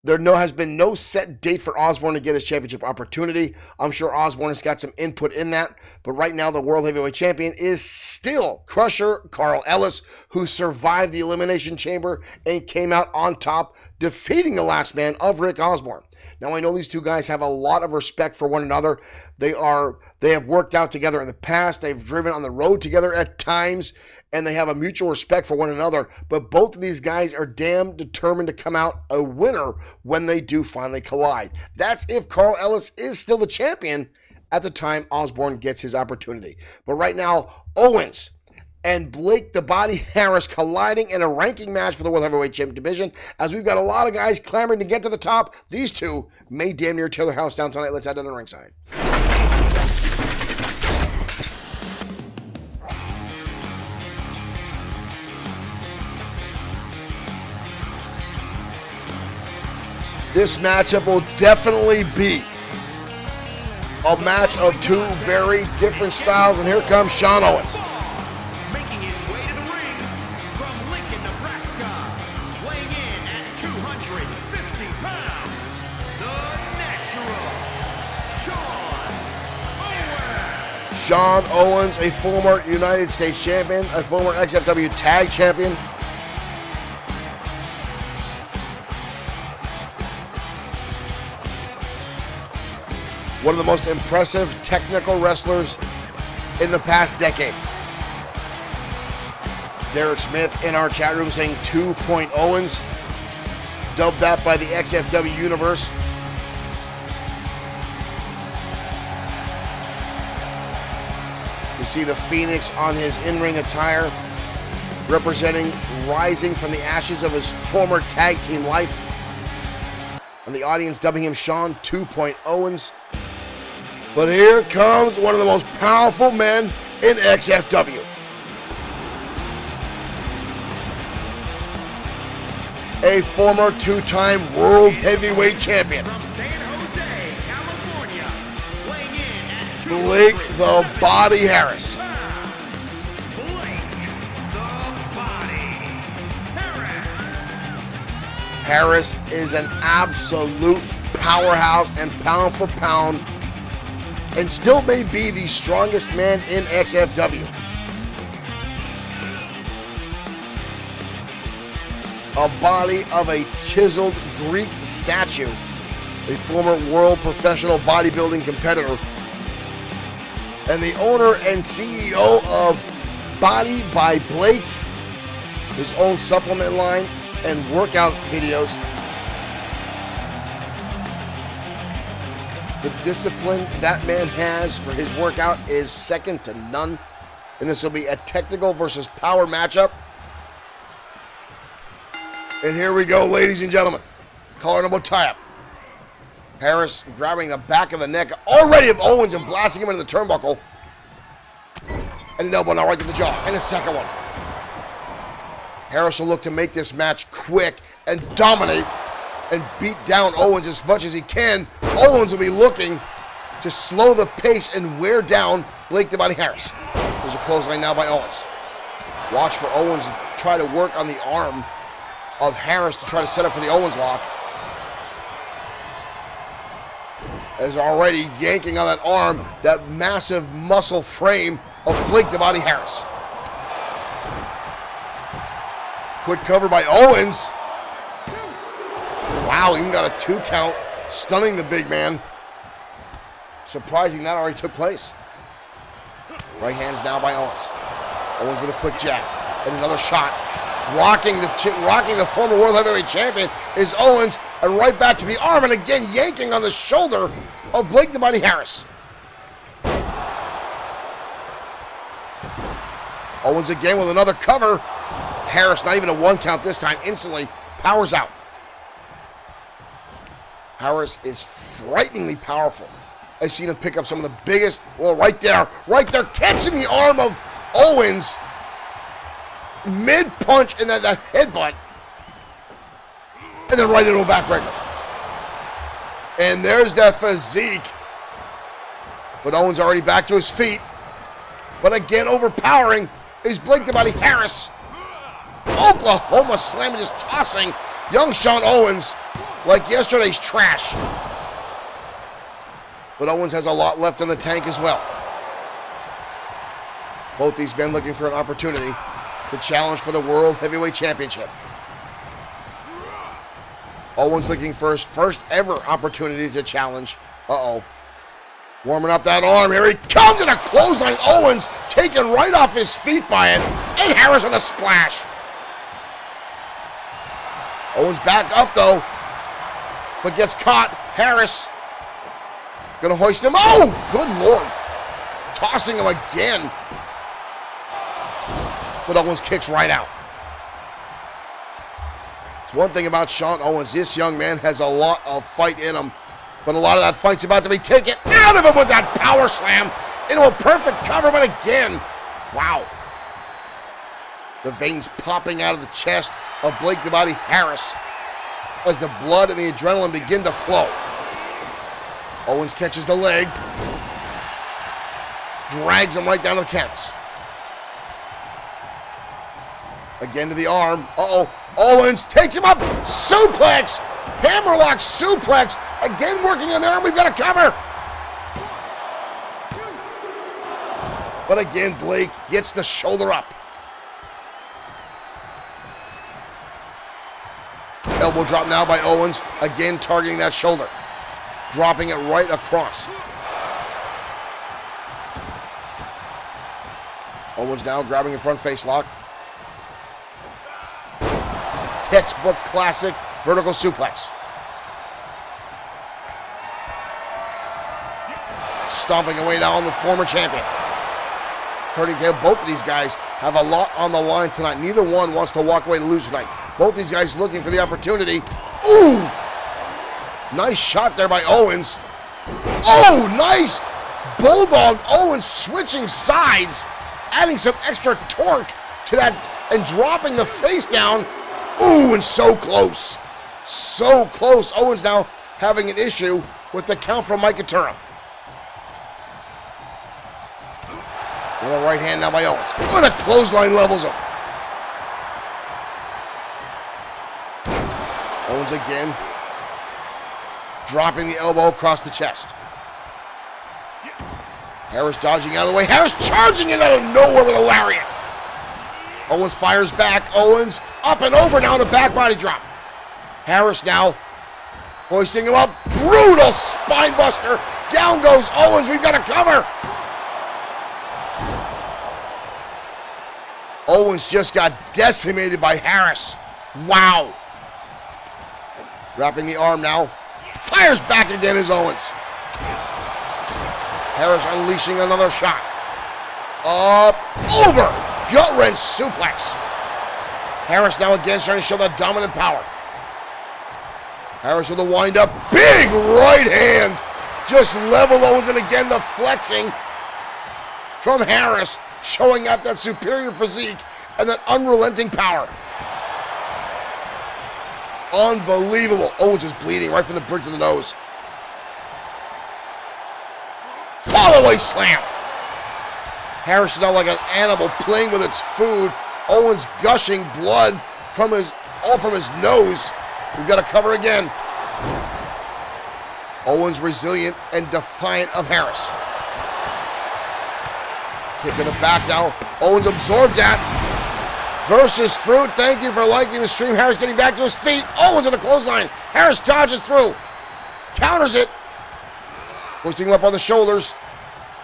there has been no set date for Osborne to get his championship opportunity. I'm sure Osborne has got some input in that, but right now the World Heavyweight Champion is still Crusher Carl Ellis, who survived the Elimination Chamber and came out on top, defeating the last man of Rick Osborne. Now, I know these two guys have a lot of respect for one another. They have worked out together in the past. They've driven on the road together at times, and they have a mutual respect for one another. But both of these guys are damn determined to come out a winner when they do finally collide. That's if Carl Ellis is still the champion at the time Osborne gets his opportunity. But right now, Owens and Blake the Body Harris colliding in a ranking match for the World Heavyweight Championship division. As we've got a lot of guys clamoring to get to the top, these two may damn near tear their house down tonight. Let's head down to the ringside. This matchup will definitely be a match of two very different styles, and here comes Sean Owens. Making his way to the ring from Lincoln, Nebraska, weighing in at 205 Sean Owens, a former United States champion, a former XFW tag champion. One of the most impressive technical wrestlers in the past decade. Derek Smith in our chat room saying 2 Owens. Dubbed that by the XFW universe. You see the Phoenix on his in-ring attire, representing rising from the ashes of his former tag team life. And the audience dubbing him Sean 2 Owens. But here comes one of the most powerful men in XFW. A former two-time world heavyweight champion. From San Jose, California, weighing in at Blake the Body Harris. Blake the Body Harris. Harris is an absolute powerhouse and pound for pound, and still may be the strongest man in XFW. A body of a chiseled Greek statue, a former world professional bodybuilding competitor, and the owner and CEO of Body by Blake, his own supplement line and workout videos. The discipline that man has for his workout is second to none. And this will be a technical versus power matchup. And here we go, ladies and gentlemen. Collar number tie-up. Harris grabbing the back of the neck already of Owens and blasting him into the turnbuckle. And an elbow now right to the jaw. And a second one. Harris will look to make this match quick and dominate and beat down Owens as much as he can. Owens will be looking to slow the pace and wear down Blake the Body Harris. There's a clothesline now by Owens. Watch for Owens to try to work on the arm of Harris to try to set up for the Owens lock. As already yanking on that arm, that massive muscle frame of Blake the Body Harris. Quick cover by Owens. Wow, even got a 2 count, stunning the big man. Surprising that already took place. Right hands now by Owens. Owens with a quick jab and another shot. Rocking the former world heavyweight champion is Owens, and right back to the arm, and again yanking on the shoulder of Blake the Body Harris. Owens again with another cover. Harris, not even a 1 count this time, instantly powers out. Harris is frighteningly powerful. I've seen him pick up some of the biggest, well, right there, catching the arm of Owens. Mid-punch and that headbutt. And then right into a backbreaker. And there's that physique. But Owens already back to his feet. But again, overpowering is Blake the Body Harris. Oklahoma slamming, just tossing young Sean Owens like yesterday's trash. But Owens has a lot left in the tank as well. Both these men looking for an opportunity to challenge for the World Heavyweight Championship. Owens looking for his first ever opportunity to challenge. Warming up that arm. Here he comes, and a clothesline. Owens taken right off his feet by it. And Harris with a splash. Owens back up though, but gets caught. Harris gonna hoist him. Oh, good Lord. Tossing him again. But Owens kicks right out. It's one thing about Sean Owens. This young man has a lot of fight in him, but a lot of that fight's about to be taken out of him with that power slam into a perfect cover, but again, wow. The veins popping out of the chest of Blake the Body Harris as the blood and the adrenaline begin to flow. Owens catches the leg, drags him right down to the canvas. Again to the arm. Owens takes him up. Suplex. Hammerlock suplex. Again working on the arm. We've got a cover. But again, Blake gets the shoulder up. Elbow drop now by Owens. Again, targeting that shoulder. Dropping it right across. Owens now grabbing a front face lock. Textbook classic vertical suplex. Stomping away now on the former champion. Both of these guys have a lot on the line tonight. Neither one wants to walk away to lose tonight. Both these guys looking for the opportunity. Ooh! Nice shot there by Owens. Oh, nice! Bulldog Owens switching sides, adding some extra torque to that and dropping the face down. Ooh, and so close. So close. Owens now having an issue with the count from Mike Katura. Another right hand now by Owens. What a clothesline levels him. Owens again. Dropping the elbow across the chest. Harris dodging out of the way. Harris charging it out of nowhere with a lariat. Owens fires back. Owens up and over now to back body drop. Harris now hoisting him up. Brutal spine buster. Down goes Owens. We've got a cover. Owens just got decimated by Harris. Wow. Wrapping the arm now. Fires back again as Owens. Harris unleashing another shot. Up, over. Gut wrench suplex. Harris now again trying to show that dominant power. Harris with a wind up. Big right hand. Just level Owens, and again the flexing from Harris, showing out that superior physique and that unrelenting power. Unbelievable. Owens is bleeding right from the bridge of the nose. Follow-away slam. Harris is now like an animal playing with its food. Owens gushing blood from all from his nose. We've got to cover again. Owens resilient and defiant of Harris. Kick to the back now. Owens absorbs that. Versus Fruit. Thank you for liking the stream. Harris getting back to his feet. Owens on a clothesline. Harris dodges through. Counters it. Pushing him up on the shoulders.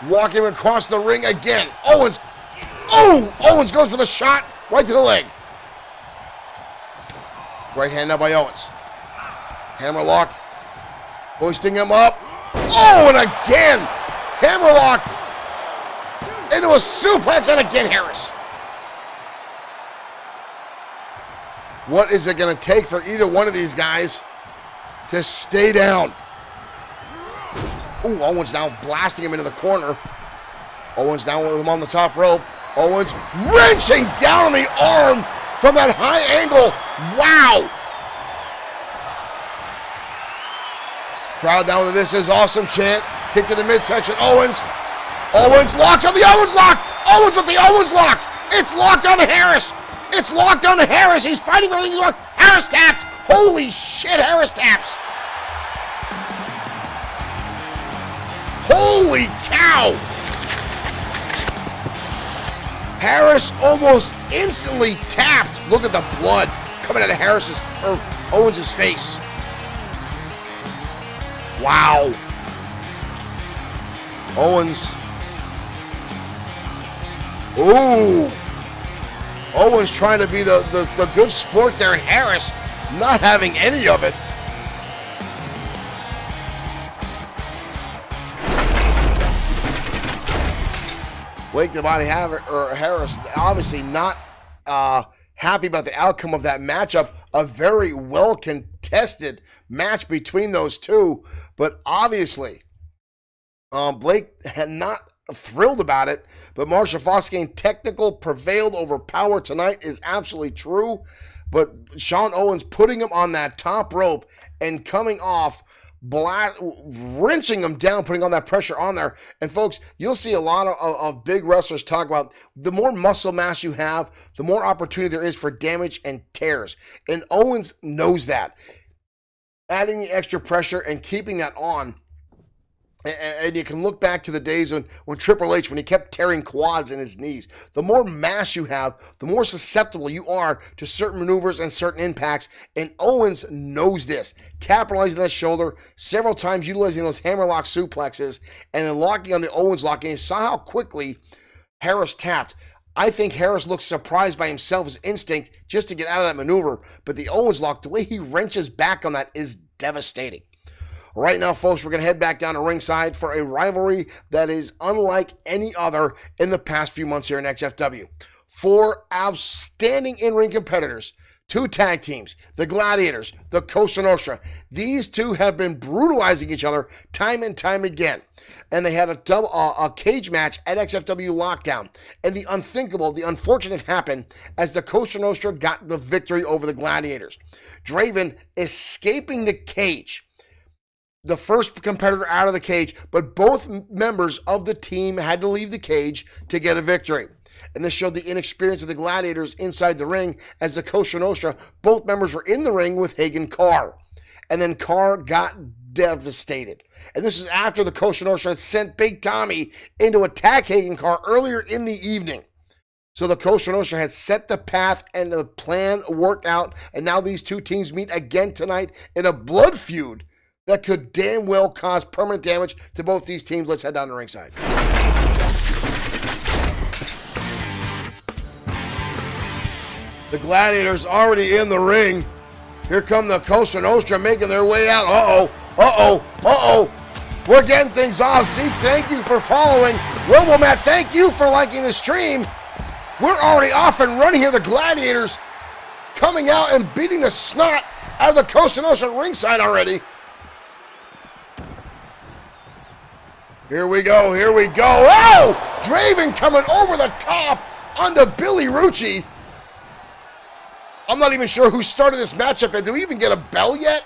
Walking him across the ring again. Owens. Oh! Owens goes for the shot. Right to the leg. Right hand now by Owens. Hammerlock. Hoisting him up. Oh, and again. Hammerlock. Into a suplex, and again Harris. What is it going to take for either one of these guys to stay down? Ooh, Owens now blasting him into the corner. Owens down with him on the top rope. Owens wrenching down on the arm from that high angle. Wow. Crowd down with "This is awesome" chant. Kick to the midsection. Owens locks on the Owens lock. Owens with the Owens lock. It's locked on to Harris. It's locked on to Harris. He's fighting for everything he's locked. Harris taps. Holy shit, Harris taps. Holy cow. Harris almost instantly tapped. Look at the blood coming out of Owens' face. Wow. Owens. Ooh. Owens trying to be the good sport there, and Harris not having any of it. Blake the Body Harris obviously not happy about the outcome of that matchup. A very well contested match between those two, but obviously Blake had not thrilled about it. But Marsha Foskane technical prevailed over power tonight is absolutely true. But Sean Owens putting him on that top rope and coming off, wrenching him down, putting all that pressure on there. And folks, you'll see a lot of big wrestlers talk about the more muscle mass you have, the more opportunity there is for damage and tears. And Owens knows that. Adding the extra pressure and keeping that on And you can look back to the days when Triple H, when he kept tearing quads in his knees. The more mass you have, the more susceptible you are to certain maneuvers and certain impacts. And Owens knows this, capitalizing on that shoulder several times, utilizing those hammerlock suplexes, and then locking on the Owens lock. And you saw how quickly Harris tapped. I think Harris looked surprised by himself, his instinct, just to get out of that maneuver. But the Owens lock, the way he wrenches back on that is devastating. Right now, folks, we're going to head back down to ringside for a rivalry that is unlike any other in the past few months here in XFW. 4 outstanding in-ring competitors, 2 tag teams, the Gladiators, the Cosa Nostra. These 2 have been brutalizing each other time and time again. And they had a cage match at XFW Lockdown. And the unthinkable, the unfortunate happened as the Cosa Nostra got the victory over the Gladiators. Draven escaping the cage. The first competitor out of the cage, but both members of the team had to leave the cage to get a victory. And this showed the inexperience of the Gladiators inside the ring as the Cosa Nostra, both members were in the ring with Hagen Carr. And then Carr got devastated. And this is after the Cosa Nostra had sent Big Tommy in to attack Hagen Carr earlier in the evening. So the Cosa Nostra had set the path and the plan worked out. And now these 2 teams meet again tonight in a blood feud that could damn well cause permanent damage to both these teams. Let's head down to ringside. The Gladiators already in the ring. Here come the Cosa Nostra making their way out. Uh-oh. We're getting things off. Zeke, thank you for following. Robo Matt, thank you for liking the stream. We're already off and running here. The Gladiators coming out and beating the snot out of the Cosa Nostra ringside already. Here we go. Oh! Draven coming over the top onto Billy Rucci. I'm not even sure who started this matchup. Did we even get a bell yet?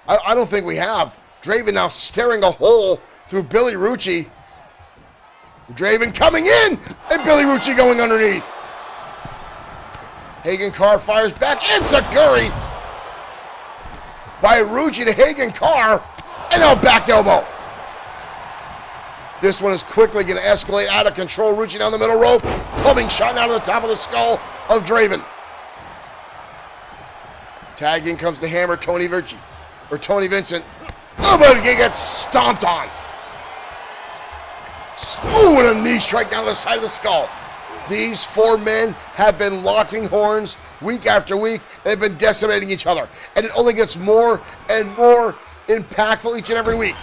I don't think we have. Draven now staring a hole through Billy Rucci. Draven coming in, and Billy Rucci going underneath. Hagen Carr fires back, and Sakuri by Rucci to Hagen Carr, and now back elbow. This one is quickly going to escalate out of control. Rucci down the middle rope, clubbing shot out of the top of the skull of Draven. Tag in comes the Hammer, Tony Vincent. Oh, but he gets stomped on. Ooh, and a knee strike down the side of the skull. These 4 men have been locking horns week after week. They've been decimating each other. And it only gets more and more impactful each and every week.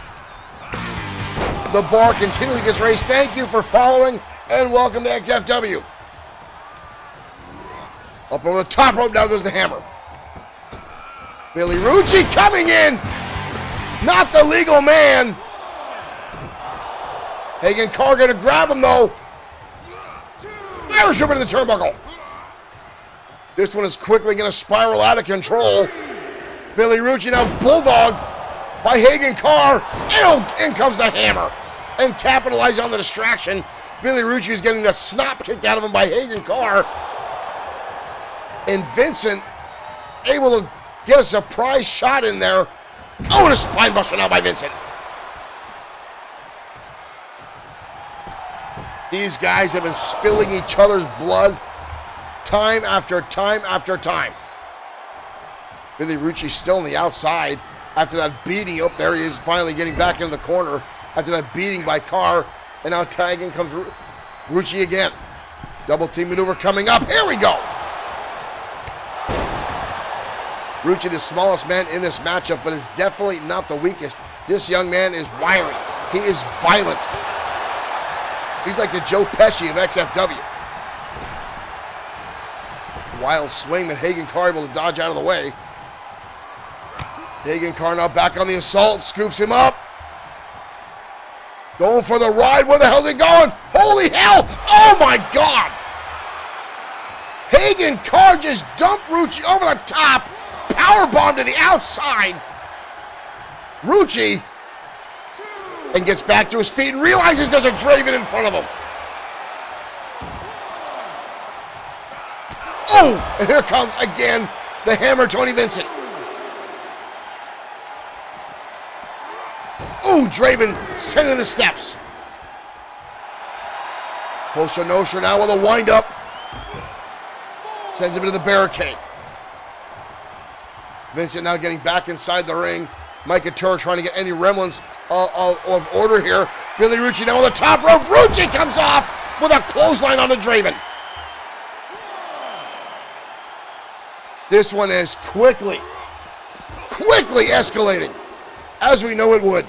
The bar continually gets raised. Thank you for following, and welcome to XFW. Up over the top rope, now goes the Hammer. Billy Rucci coming in. Not the legal man. Hagen Carr going to grab him, though. Irish whip into the turnbuckle. This one is quickly going to spiral out of control. Billy Rucci now bulldog by Hagen Carr. And in comes the Hammer. And capitalizing on the distraction, Billy Rucci is getting the snot kicked out of him by Hagen Carr. And Vincent able to get a surprise shot in there. Oh, and a spine buster now by Vincent. These guys have been spilling each other's blood time after time after time. Billy Rucci still on the outside after that beating. Up there he is, finally getting back into the corner after that beating by Carr. And now tagging comes Rucci again. Double team maneuver coming up. Here we go. Rucci, the smallest man in this matchup, but is definitely not the weakest. This young man is wiry. He is violent. He's like the Joe Pesci of XFW. Wild swing that Hagen Carr able to dodge out of the way. Hagen Carr now back on the assault, scoops him up. Going for the ride. Where the hell is he going? Holy hell! Oh my God! Hagen Carr just dumped Rucci over the top. Powerbomb to the outside. Rucci and gets back to his feet and realizes there's a Draven in front of him. Oh, and here comes again the Hammer, Tony Vincent. Ooh, Draven sending the steps. Kosha Nostra now with a wind-up. Sends him to the barricade. Vincent now getting back inside the ring. Mike Couture trying to get any remnants of order here. Billy Rucci now on the top rope. Rucci comes off with a clothesline on the Draven. This one is quickly escalating, as we know it would.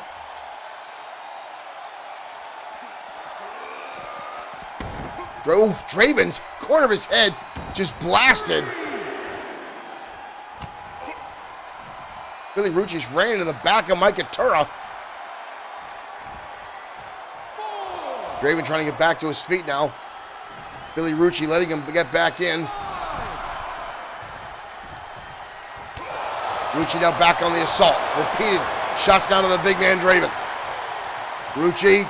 Draven's corner of his head just blasted. Billy Rucci's ran into the back of Mike Couture. Draven trying to get back to his feet now. Billy Rucci letting him get back in. Rucci now back on the assault. Repeated shots down to the big man Draven. Rucci,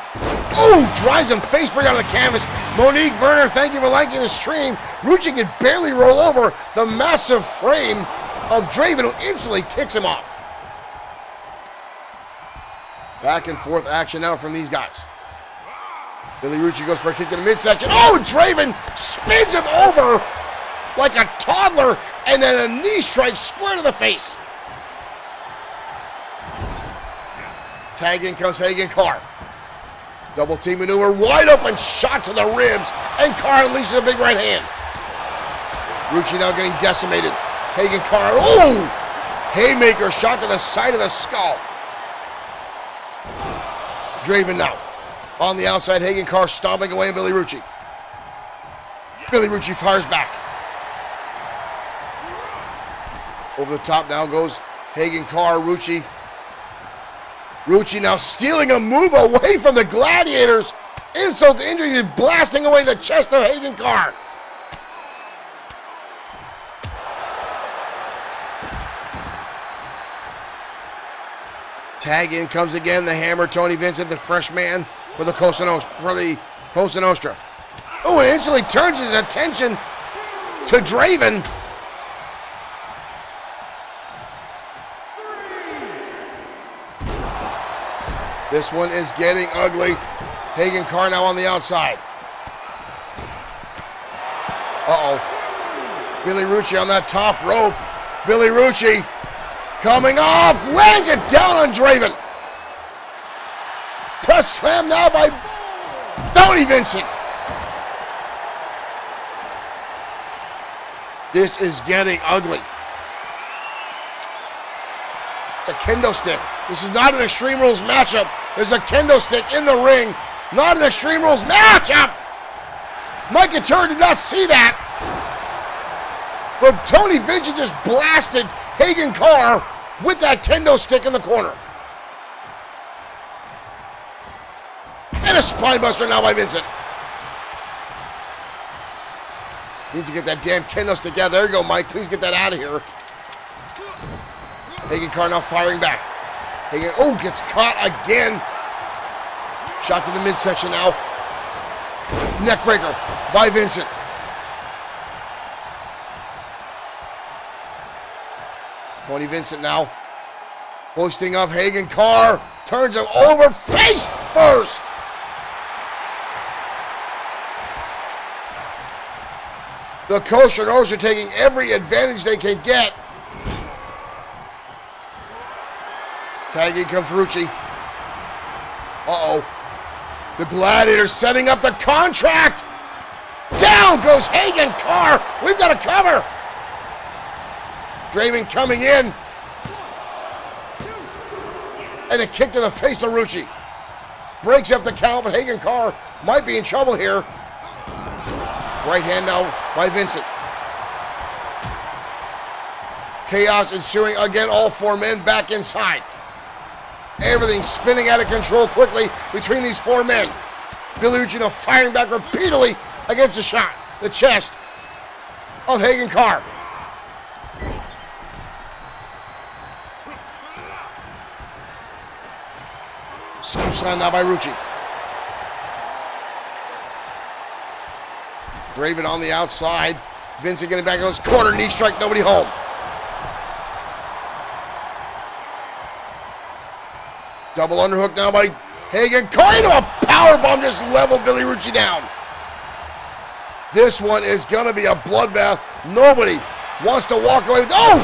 drives him face first on the canvas. Monique Werner, thank you for liking the stream. Rucci could barely roll over the massive frame of Draven, who instantly kicks him off. Back and forth action now from these guys. Billy Rucci goes for a kick to the midsection. Draven spins him over like a toddler, and then a knee strike square to the face. Tag in comes Hagen Carr. Double team maneuver, wide open shot to the ribs, and Carr unleashes a big right hand. Rucci now getting decimated. Hagen Carr, haymaker shot to the side of the skull. Draven now on the outside. Hagen Carr stomping away Billy Rucci. Billy Rucci fires back. Over the top now goes Hagen Carr. Rucci now stealing a move away from the Gladiators. Insult to injury, he's blasting away the chest of Hagen Carr. Tag in comes again, the Hammer, Tony Vincent, the fresh man for the Cosa Nostra. And instantly turns his attention to Draven. This one is getting ugly. Hagen Carr now on the outside. Billy Rucci on that top rope. Billy Rucci coming off, lands it down on Draven. Press slam now by Tony Vincent. This is getting ugly. It's a kendo stick. This is not an Extreme Rules matchup. There's a kendo stick in the ring. Not an Extreme Rules matchup. Mike Couture did not see that. But Tony Vincent just blasted Hagen Carr with that kendo stick in the corner. And a spine buster now by Vincent. Needs to get that damn kendo stick out. There you go, Mike. Please get that out of here. Hagen Carr now firing back. Hagen, gets caught again. Shot to the midsection now. Neckbreaker by Vincent. Tony Vincent now hoisting up Hagen Carr. Turns him over face first. The Cosa Nostra taking every advantage they can get. Tag in comes Rucci. The Gladiator setting up the contract. Down goes Hagen Carr. We've got a cover. Draven coming in. And a kick to the face of Rucci. Breaks up the count, but Hagen Carr might be in trouble here. Right hand now by Vincent. Chaos ensuing again. All four men back inside. Everything spinning out of control quickly between these four men. Billy Rucci firing back repeatedly against the chest of Hagen Carr. Scoop slam now by Rucci. Draven on the outside. Vincent getting back in his corner. Knee strike, nobody home. Double underhook now by Hagen. Kind of a powerbomb just leveled Billy Rucci down. This one is going to be a bloodbath. Nobody wants to walk away with... Oh!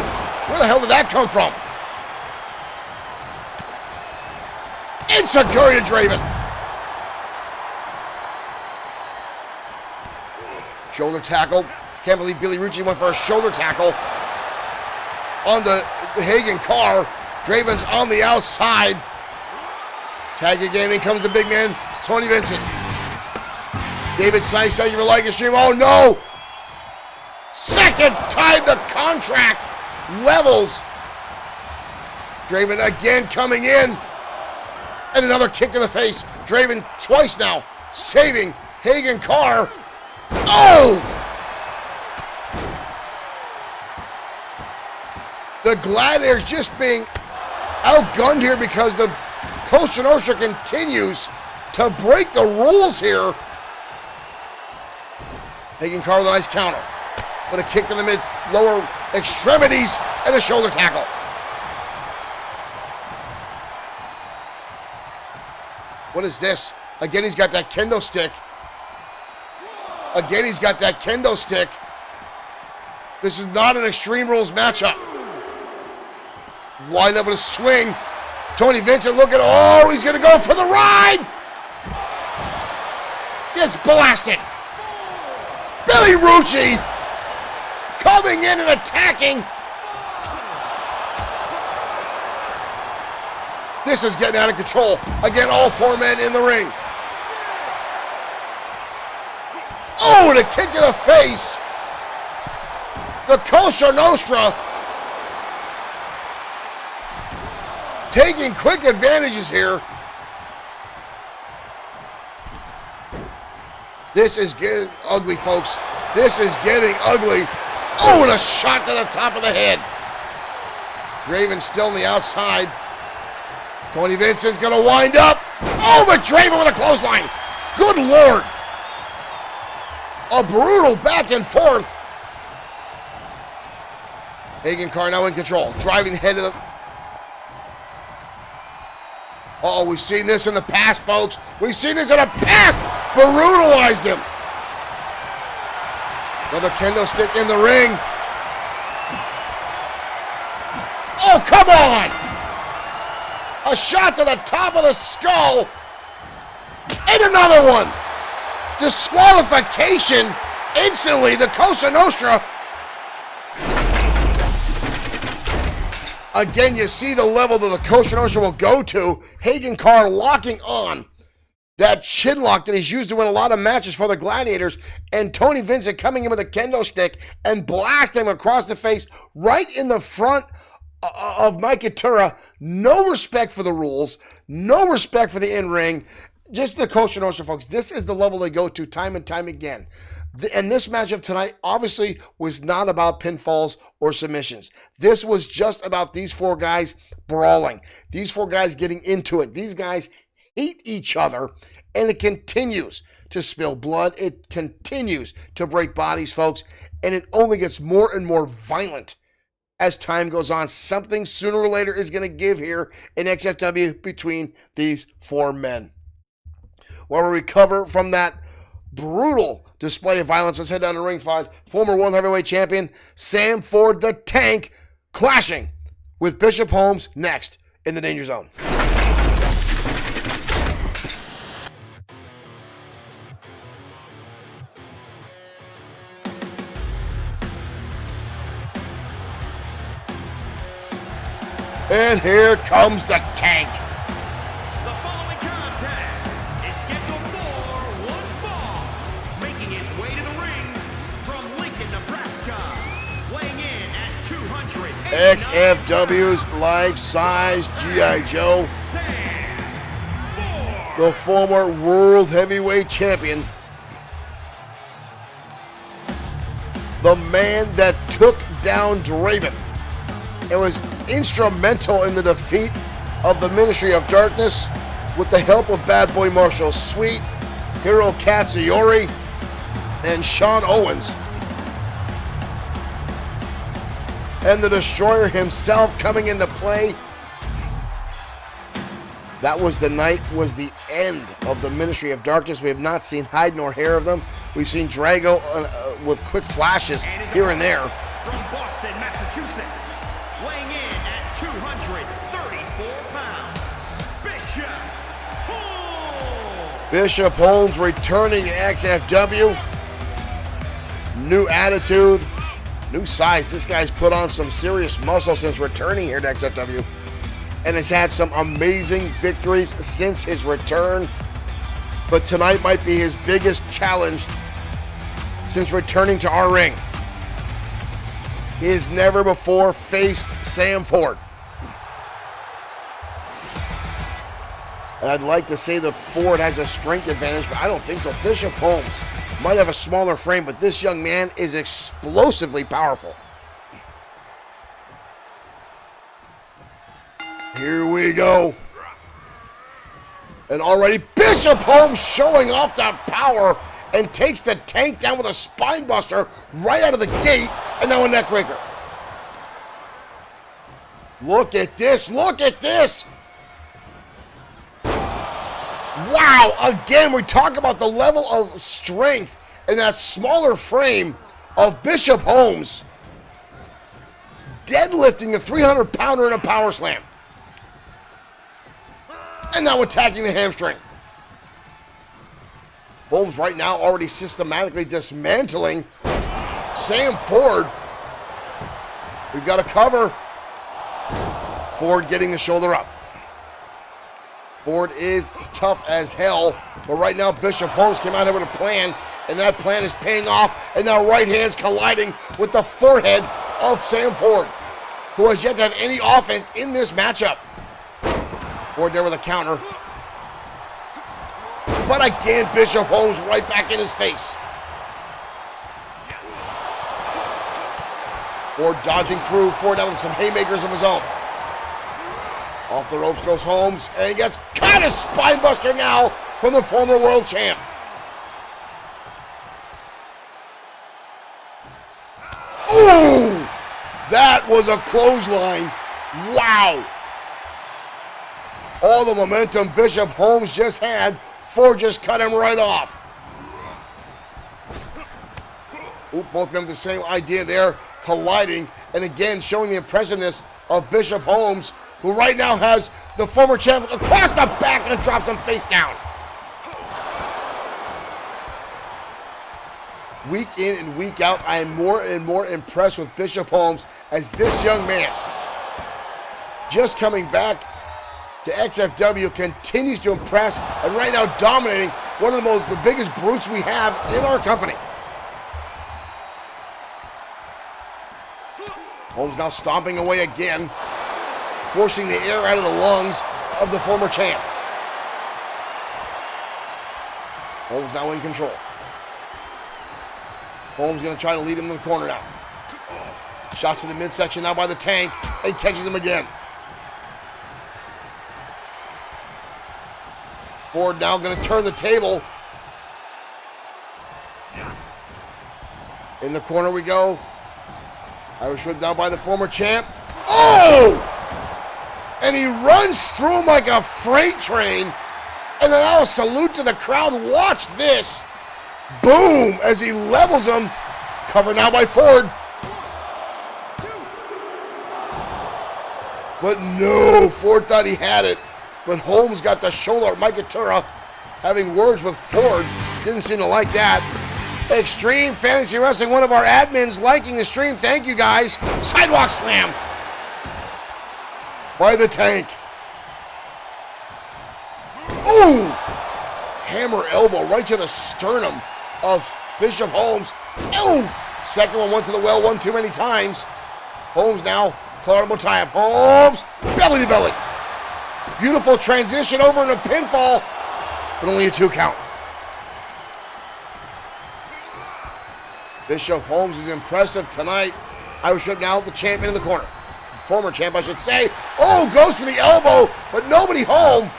Where the hell did that come from? Insecurity to Draven. Shoulder tackle. Can't believe Billy Rucci went for a shoulder tackle on the Hagen car. Draven's on the outside. Tag again, in comes the big man, Tony Vincent. David Sykes, thank you for liking the stream. Oh no! Second time the contract levels. Draven again coming in. And another kick in the face. Draven twice now, saving Hagen Carr. Oh! The Gladiators just being outgunned here because the Costa Nostra continues to break the rules here. Hagen Carr with a nice counter. With a kick to the lower extremities and a shoulder tackle. What is this? Again, he's got that kendo stick. Again, he's got that kendo stick. This is not an Extreme Rules matchup. Wind up with a swing. Tony Vincent looking. Oh, he's going to go for the ride. Gets blasted. Billy Rucci coming in and attacking. This is getting out of control. Again, all four men in the ring. Oh, and a kick to the face. The Costa Nostra taking quick advantages here. This is getting ugly, folks. This is getting ugly. Oh, and a shot to the top of the head. Draven still on the outside. Tony Vincent's going to wind up. Oh, but Draven with a clothesline. Good Lord. A brutal back and forth. Hagen Carr now in control. Driving the head of the... Oh, we've seen this in the past, folks. We've seen this in the past. Brutalized him. Another kendo stick in the ring. Oh, come on. A shot to the top of the skull. And another one. Disqualification instantly. The Costa Nostra. Again, you see the level that the Costa Nostra will go to. Hagen Carr locking on that chin lock that he's used to win a lot of matches for the Gladiators. And Tony Vincent coming in with a kendo stick and blasting him across the face right in the front of Mike Itura. No respect for the rules. No respect for the in-ring. Just the Costa Nostra, folks. This is the level they go to time and time again. And this matchup tonight obviously was not about pinfalls or submissions. This was just about these four guys brawling. These four guys getting into it. These guys hate each other, and it continues to spill blood. It continues to break bodies, folks, and it only gets more and more violent as time goes on. Something sooner or later is going to give here in XFW between these four men. While we recover from that brutal display of violence, let's head down to ringside. Former World Heavyweight Champion Sam Ford the Tank clashing with Bishop Holmes next in the Danger Zone. And here comes the Tank. The following contest is scheduled for one fall. Making his way to the ring from Lincoln, Nebraska. Weighing in at 200. XFW's life-size G.I. Joe. The former World Heavyweight Champion. The man that took down Draven. It was instrumental in the defeat of the Ministry of Darkness with the help of Bad Boy Marshall Sweet, Hiro Katsuyori, and Sean Owens. And the Destroyer himself coming into play. That was the night, was the end of the Ministry of Darkness. We have not seen hide nor hair of them. We've seen Drago with quick flashes here and there. From Boston, Massachusetts, weighing in at 234 pounds, Bishop Holmes. Bishop Holmes returning to XFW. New attitude, new size. This guy's put on some serious muscle since returning here to XFW, and has had some amazing victories since his return. But tonight might be his biggest challenge since returning to our ring. He has never before faced Sam Ford. And I'd like to say that Ford has a strength advantage, but I don't think so. Bishop Holmes might have a smaller frame, but this young man is explosively powerful. Here we go. And already Bishop Holmes showing off that power and takes the Tank down with a spine buster right out of the gate, and now a neck breaker. Look at this, look at this. Wow, again, we talk about the level of strength in that smaller frame of Bishop Holmes. Deadlifting a 300-pounder in a power slam. And now attacking the hamstring. Holmes right now already systematically dismantling Sam Ford. We've got a cover. Ford getting the shoulder up. Ford is tough as hell, but right now Bishop Holmes came out here with a plan, and that plan is paying off, and now right hands colliding with the forehead of Sam Ford, who has yet to have any offense in this matchup. Ford there with a counter. But again, Bishop Holmes right back in his face. Ford dodging through. Ford down with some haymakers of his own. Off the ropes goes Holmes, and he gets caught a spinebuster now from the former world champ. Ooh! That was a clothesline. Wow! All the momentum Bishop Holmes just had, Ford just cut him right off. Ooh, both of them the same idea there, colliding, and again showing the impressiveness of Bishop Holmes, who right now has the former champ across the back and drops him face down. Week in and week out, I am more and more impressed with Bishop Holmes as this young man, just coming back to XFW, continues to impress, and right now dominating one of the biggest brutes we have in our company. Holmes now stomping away again, forcing the air out of the lungs of the former champ. Holmes now in control. Holmes going to try to lead him to the corner now. Shots to the midsection now by the Tank, and catches him again. Ford now going to turn the table. In the corner we go. Irish whip down by the former champ. Oh! And he runs through him like a freight train. And then now a salute to the crowd. Watch this. Boom! As he levels him. Covered now by Ford. But no, Ford thought he had it. But Holmes got the shoulder. Mike Atura having words with Ford. Didn't seem to like that. Extreme Fantasy Wrestling, one of our admins liking the stream. Thank you guys. Sidewalk slam by the Tank. Ooh! Hammer elbow right to the sternum of Bishop Holmes. Ooh! Second one went to the well one too many times. Holmes now, collarbone tie-up. Holmes, belly to belly. Beautiful transition over into pinfall, but only a 2 count. Bishop Holmes is impressive tonight. Irish whip now, the champion in the corner. Former champ, I should say. Oh, goes for the elbow, but nobody home.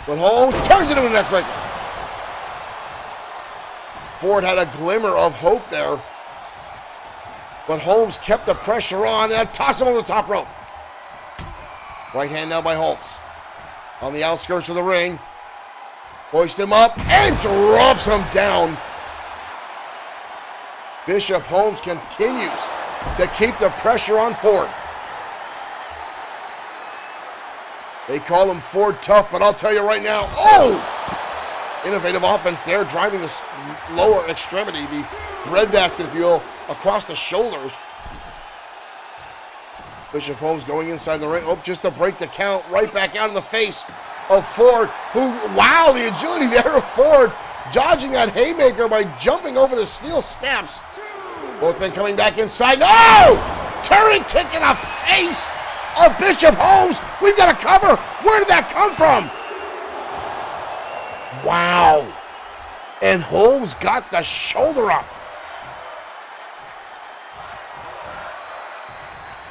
But Holmes turns into a neck breaker. Ford had a glimmer of hope there, but Holmes kept the pressure on and tossed him on the top rope. Right hand now by Holmes. On the outskirts of the ring. Hoists him up and drops him down. Bishop Holmes continues to keep the pressure on Ford. They call him Ford Tough, but I'll tell you right now, innovative offense there, driving the lower extremity, the breadbasket, if you will, across the shoulders. Bishop Holmes going inside the ring, just to break the count, right back out in the face of Ford, wow, the agility there of Ford, dodging that haymaker by jumping over the steel steps. Both men coming back inside. No! Turret kick in the face of Bishop Holmes. We've got a cover. Where did that come from? Wow. And Holmes got the shoulder up.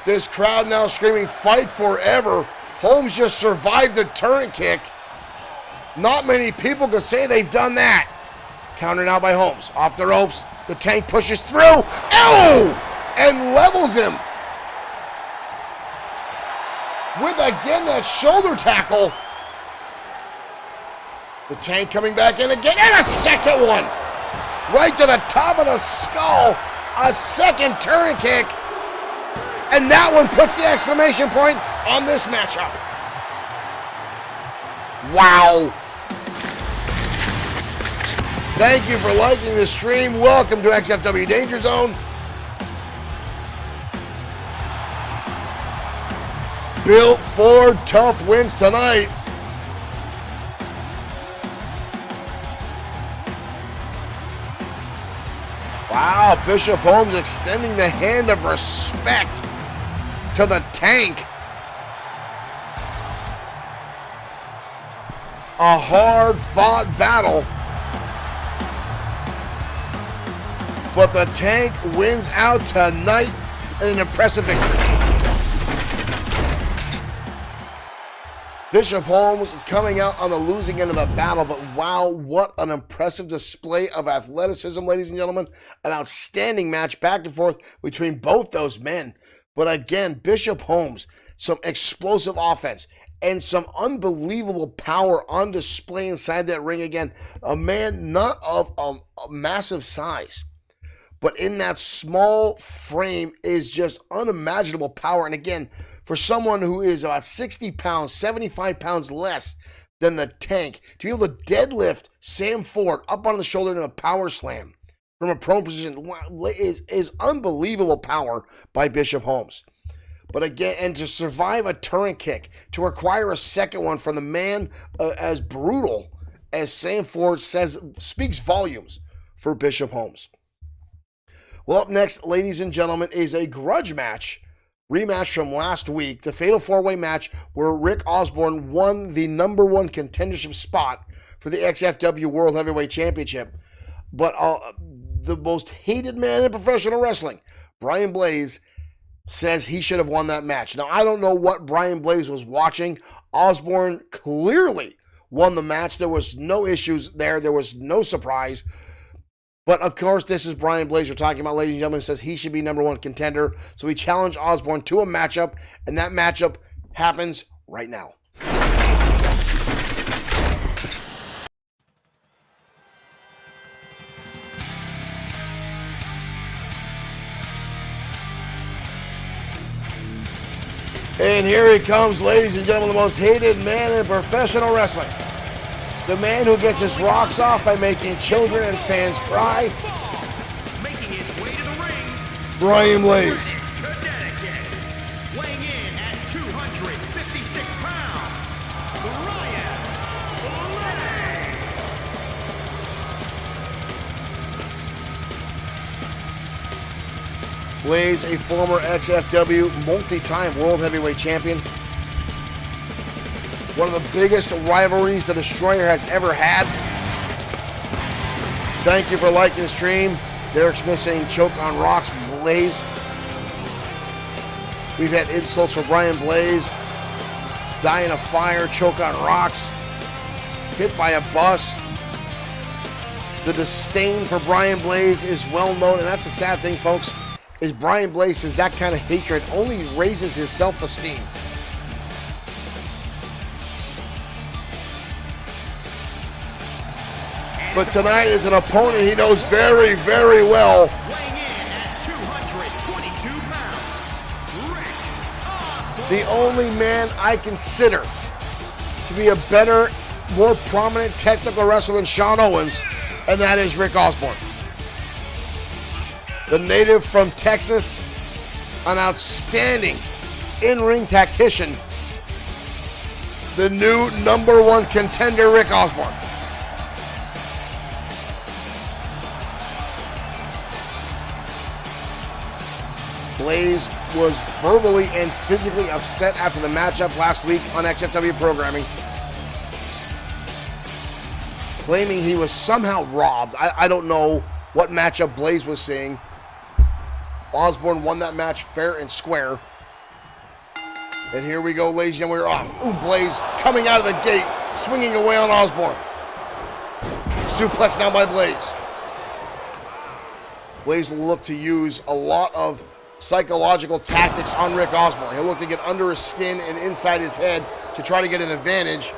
This crowd now screaming, fight forever. Holmes just survived a turret kick. Not many people could say they've done that. Counter now by Holmes. Off the ropes. The Tank pushes through. And levels him. With again that shoulder tackle. The Tank coming back in again. And a second one. Right to the top of the skull. A second turret kick. And that one puts the exclamation point on this matchup. Wow. Thank you for liking the stream. Welcome to XFW Danger Zone. Built Ford Tough wins tonight. Wow, Bishop Holmes extending the hand of respect to the Tank. A hard-fought battle. But the Tank wins out tonight in an impressive victory. Bishop Holmes coming out on the losing end of the battle, but wow, what an impressive display of athleticism, ladies and gentlemen. An outstanding match back and forth between both those men. But again, Bishop Holmes, some explosive offense and some unbelievable power on display inside that ring. Again, a man not of a massive size, but in that small frame is just unimaginable power. And again, for someone who is about 60 pounds, 75 pounds less than the Tank, to be able to deadlift Sam Ford up on the shoulder in a power slam from a prone position is unbelievable power by Bishop Holmes. But again, and to survive a turret kick, to require a second one from the man as brutal as Sam Ford says, speaks volumes for Bishop Holmes. Well, up next, ladies and gentlemen, is a grudge match. Rematch from last week, the Fatal 4-Way match where Rick Osborne won the #1 contendership spot for the XFW World Heavyweight Championship. But the most hated man in professional wrestling, Brian Blaze, says he should have won that match. Now, I don't know what Brian Blaze was watching. Osborne clearly won the match. There was no issues there. There was no surprise. But, of course, this is Brian Blaze we're talking about, ladies and gentlemen. Says he should be #1 contender. So he challenged Osborne to a matchup, and that matchup happens right now. And here he comes, ladies and gentlemen, the most hated man in professional wrestling. The man who gets his rocks off by making children and fans cry. Making his way to the ring, Brian Blaze. weighing in at 256 pounds, Brian Blaze. Blaze, a former XFW multi-time World Heavyweight Champion. One of the biggest rivalries the Destroyer has ever had. Thank you for liking the stream. Derek Smith saying choke on rocks, Blaze. We've had insults for Brian Blaze. Die in a fire, choke on rocks. Hit by a bus. The disdain for Brian Blaze is well known, and that's a sad thing, folks, is Brian Blaze says that kind of hatred only raises his self-esteem. But tonight is an opponent he knows very, very well. Weighing in at 222 pounds, Rick Osborne. The only man I consider to be a better, more prominent technical wrestler than Shawn Owens, and that is Rick Osborne. The native from Texas, an outstanding in-ring tactician, the new #1 contender, Rick Osborne. Blaze was verbally and physically upset after the matchup last week on XFW programming, claiming he was somehow robbed. I don't know what matchup Blaze was seeing. Osborne won that match fair and square. And here we go, ladies and gentlemen, we're off. Ooh, Blaze coming out of the gate, swinging away on Osborne. Suplex now by Blaze. Blaze will look to use a lot of psychological tactics on Rick Osborne. He'll look to get under his skin and inside his head to try to get an advantage.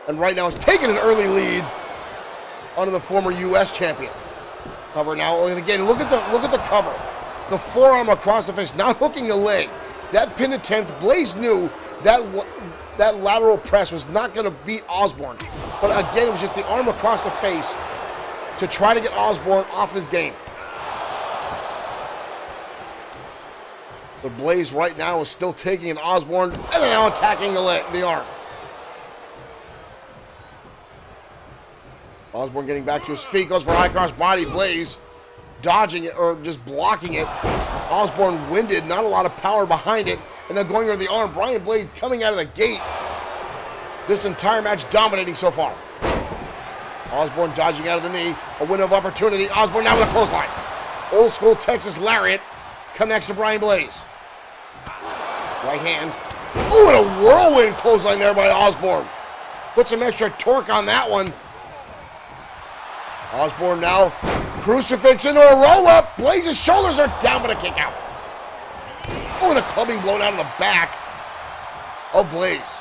And right now he's taking an early lead onto the former U.S. champion. Cover now, and again, look at the cover. The forearm across the face, not hooking the leg. That pin attempt, Blaze knew that lateral press was not going to beat Osborne. But again, it was just the arm across the face to try to get Osborne off his game. But Blaze right now is still taking an Osborne and now attacking the arm. Osborne getting back to his feet, goes for a high cross body. Blaze dodging it, or just blocking it. Osborne winded, not a lot of power behind it. And then going over the arm, Brian Blaze coming out of the gate. This entire match dominating so far. Osborne dodging out of the knee. A window of opportunity. Osborne now with a clothesline. Old school Texas lariat connects to Brian Blaze. Right hand. Oh, and a whirlwind clothesline there by Osborne. Put some extra torque on that one. Osborne now crucifix into a roll-up. Blaze's shoulders are down, but a kick out. Oh, and a clubbing blown out of the back of Blaze.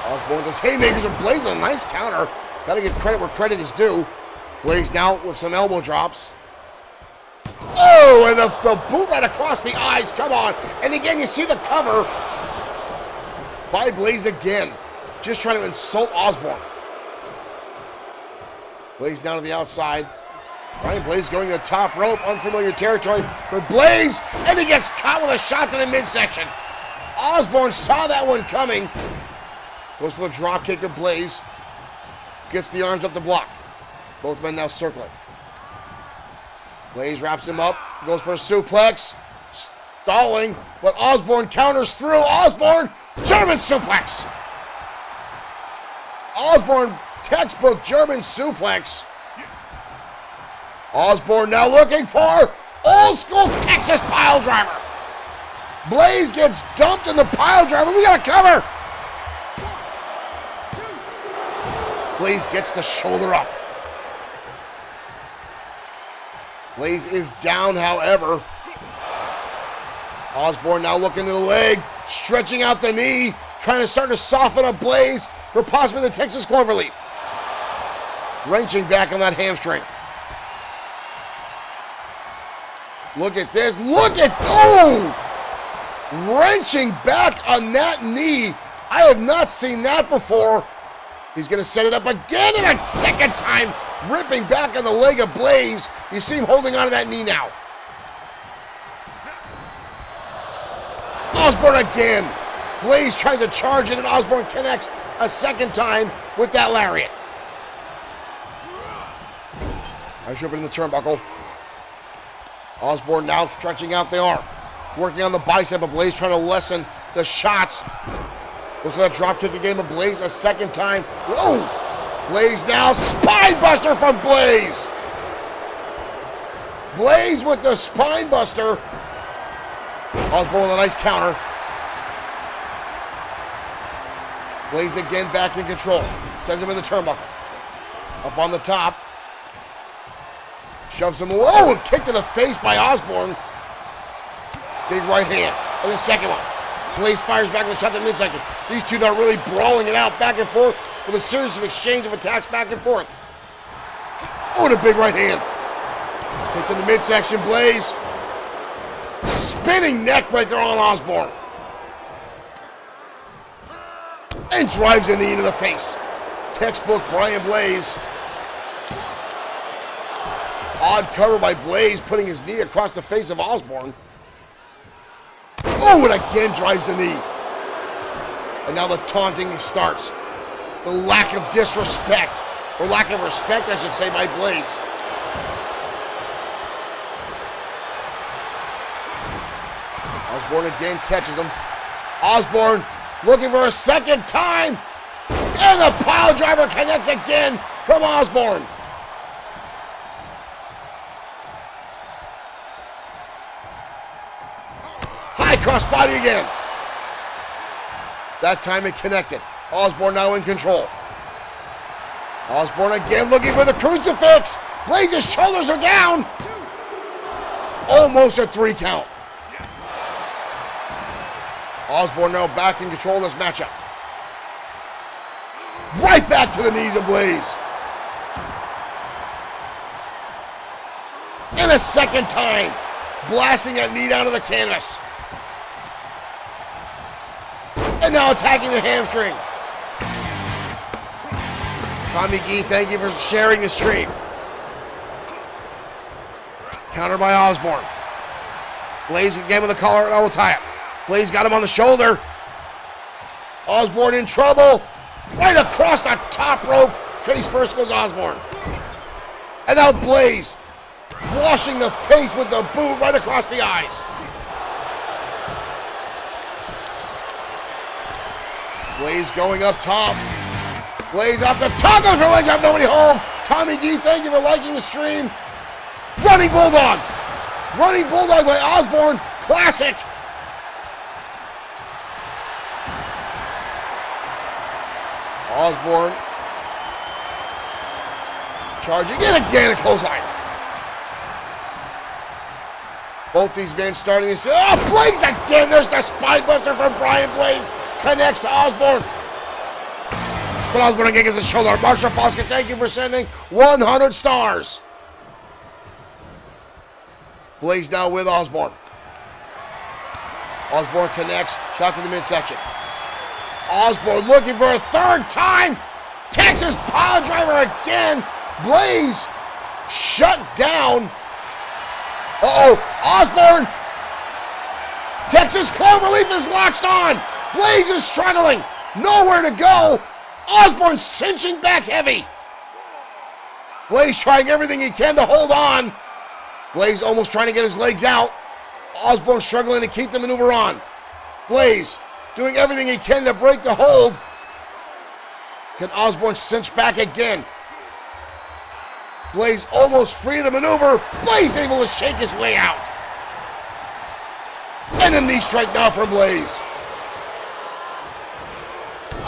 Osborne does haymakers with Blaze. A nice counter. Got to give credit where credit is due. Blaze now with some elbow drops. Oh, and the boot right across the eyes. Come on. And again, you see the cover by Blaze again. Just trying to insult Osborne. Blaze down to the outside. Brian Blaze going to the top rope. Unfamiliar territory for Blaze. And he gets caught with a shot to the midsection. Osborne saw that one coming. Goes for the drop kick of Blaze. Gets the arms up to block. Both men now circling. Blaze wraps him up. Goes for a suplex. Stalling. But Osborne counters through. Osborne. German suplex. Osborne. Textbook German suplex. Osborne now looking for old school Texas pile driver. Blaze gets dumped in the pile driver. We got a cover. Blaze gets the shoulder up. Blaze is down, however. Osborne now looking to the leg, stretching out the knee, trying to start to soften up Blaze for possibly the Texas Cloverleaf. Wrenching back on that hamstring. Look at this. Look at, oh! Wrenching back on that knee. I have not seen that before. He's going to set it up again, and a second time, ripping back on the leg of Blaze. You see him holding on to that knee now. Osborne again. Blaze trying to charge it, and Osborne connects a second time with that lariat. Nice ripping in the turnbuckle. Osborne now stretching out the arm. Working on the bicep of Blaze, trying to lessen the shots. Goes for that drop kick again of Blaze a second time. Whoa! Blaze now, spine buster from Blaze. Blaze with the spine buster. Osborne with a nice counter. Blaze again back in control. Sends him in the turnbuckle. Up on the top. Shoves him low and kick to the face by Osborne. Big right hand. And the second one. Blaze fires back with a shot to the midsection. These two are really brawling it out back and forth. with a series of exchange of attacks back and forth. Oh, and a big right hand. Kick to the midsection, Blaze. Spinning neck breaker on Osborne. And drives a knee into the face. Textbook Brian Blaze. Odd cover by Blaze, putting his knee across the face of Osborne. Oh, and again drives the knee. And now the taunting starts. The lack of disrespect, or lack of respect, I should say, by Blaze. Osborne again catches him. Osborne looking for a second time. And the pile driver connects again from Osborne. High cross body again. That time it connected. Osborne now in control. Osborne again looking for the crucifix. Blaze's shoulders are down. Almost a 3 count. Osborne now back in control of this matchup. Right back to the knees of Blaze. And a second time, blasting that knee down to the canvas. And now attacking the hamstring. Tommy Gee, thank you for sharing the stream. Countered by Osborne. Blaze again with a collar and elbow tie-up. Blaze got him on the shoulder. Osborne in trouble. Right across the top rope. Face first goes Osborne. And now Blaze washing the face with the boot right across the eyes. Blaze going up top. Blaze off the top of her leg up, nobody home. Tommy G, thank you for liking the stream. Running Bulldog. Running Bulldog by Osborne. Classic. Osborne charging in again, a clothesline. Both these men starting to say, oh, Blaze again. There's the spinebuster from Brian Blaze. Connects to Osborne. But Osborne again gets a shoulder. Marshall Foskett, thank you for sending 100 stars. Blaze now with Osborne. Osborne connects. Shot to the midsection. Osborne looking for a third time. Texas pile driver again. Blaze shut down. Uh-oh. Osborne. Texas Cloverleaf is latched on. Blaze is struggling. Nowhere to go. Osborne cinching back heavy. Blaze trying everything he can to hold on. Blaze almost trying to get his legs out. Osborne struggling to keep the maneuver on. Blaze doing everything he can to break the hold. Can Osborne cinch back again? Blaze almost free of the maneuver. Blaze able to shake his way out. And a knee strike now from Blaze.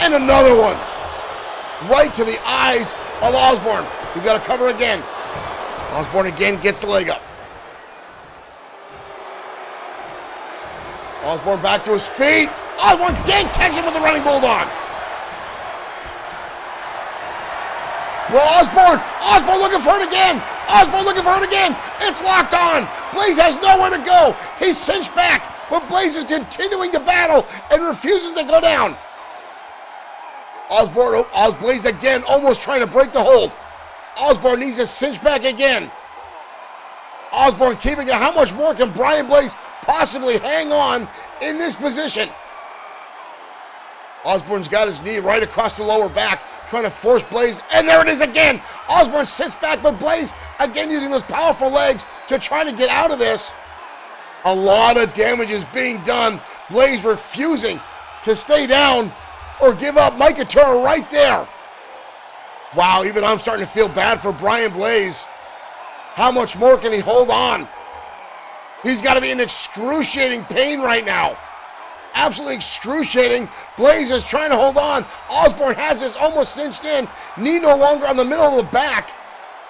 And another one. Right to the eyes of Osborne. We've got to cover again. Osborne again gets the leg up. Osborne back to his feet. Osborne again catches him with the running Bulldog. Well, Osborne looking for it again. Osborne looking for it again. It's locked on. Blaze has nowhere to go. He's cinched back, but Blaze is continuing to battle and refuses to go down. Blaze again, almost trying to break the hold. Osborne needs to cinch back again. Osborne keeping it. How much more can Brian Blaze possibly hang on in this position? Osborne's got his knee right across the lower back, trying to force Blaze, and there it is again. Osborne sits back, but Blaze again using those powerful legs to try to get out of this. A lot of damage is being done. Blaze refusing to stay down or give up. Mike Couture right there. Wow, even I'm starting to feel bad for Brian Blaze. How much more can he hold on? He's got to be in excruciating pain right now. Absolutely excruciating. Blaze is trying to hold on. Osborne has this almost cinched in. Knee no longer on the middle of the back.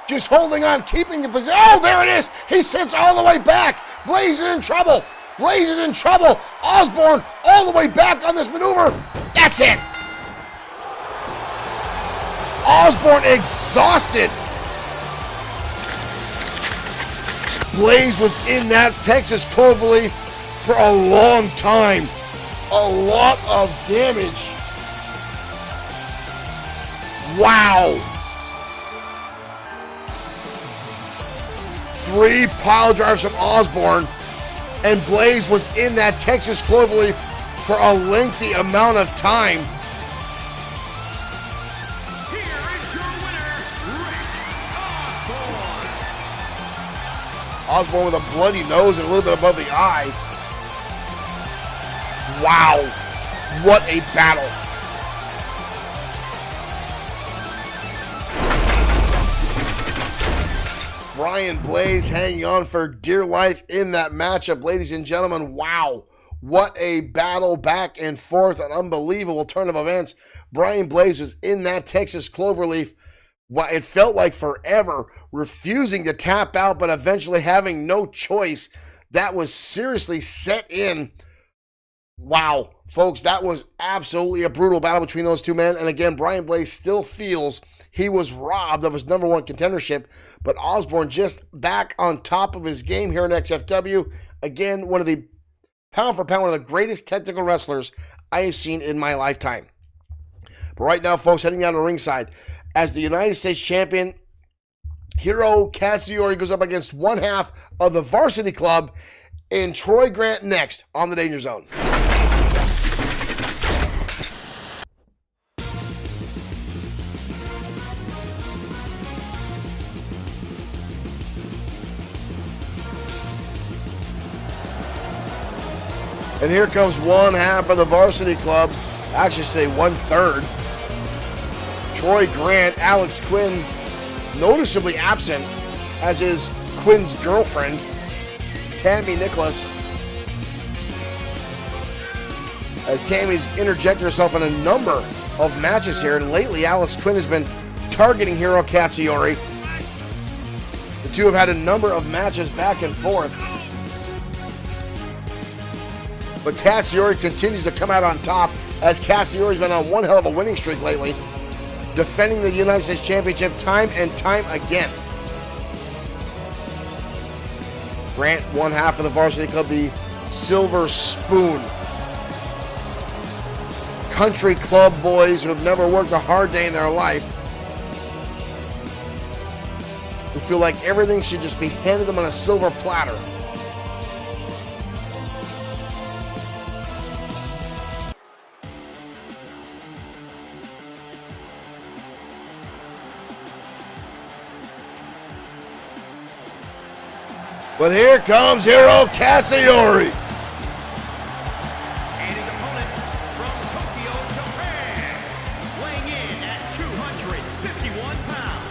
Just holding on, keeping the position. Oh, there it is. He sits all the way back. Blaze is in trouble. Blaze is in trouble. Osborne all the way back on this maneuver. That's it. Osborne exhausted. Blaze was in that Texas cloverleaf for a long time. A lot of damage. Wow. 3 pile drives from Osborne, and Blaze was in that Texas cloverleaf for a lengthy amount of time. Here is your winner, Rick Osborne. Osborne with a bloody nose and a little bit above the eye. Wow. What a battle. Brian Blaze hanging on for dear life in that matchup, ladies and gentlemen. Wow. What a battle back and forth. An unbelievable turn of events. Brian Blaze was in that Texas cloverleaf. It felt like forever, refusing to tap out, but eventually having no choice. That was seriously set in. Wow, folks, that was absolutely a brutal battle between those two men. And again, Brian Blaze still feels he was robbed of his #1 contendership, but Osborne just back on top of his game here in XFW. Again, one of the pound for pound, one of the greatest technical wrestlers I have seen in my lifetime. But right now, folks, heading down to ringside, as the United States champion, Hiro Katsuyori goes up against one half of the Varsity Club in Troy Grant next on the Danger Zone. And here comes one half of the Varsity Club. Actually say 1/3. Troy Grant, Alex Quinn, noticeably absent, as is Quinn's girlfriend, Tammy Nicholas. As Tammy's interjected herself in a number of matches here, and lately Alex Quinn has been targeting Hiro Katsuyori. The two have had a number of matches back and forth. But Katsuyori continues to come out on top, as Katsuyori's been on one hell of a winning streak lately, defending the United States Championship time and time again. Grant, one half of the Varsity Club, the Silver Spoon. Country club boys who have never worked a hard day in their life, who feel like everything should just be handed them on a silver platter. But here comes Hiro Katsuyori. And his opponent from Tokyo, Japan, weighing in at 251 pounds,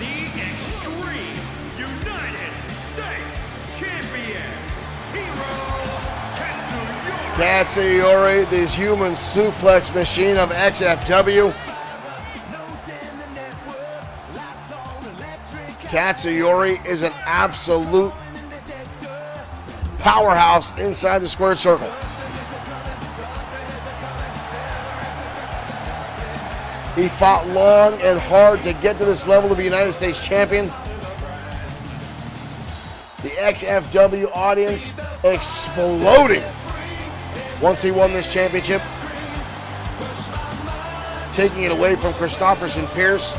the Extreme United States Champion, Hiro Katsuyori. Katsuyori, this human suplex machine of XFW. Katsuyori is an absolute powerhouse inside the squared circle. He fought long and hard to get to this level to be United States champion. The XFW audience exploding once he won this championship, taking it away from Christopherson Pierce.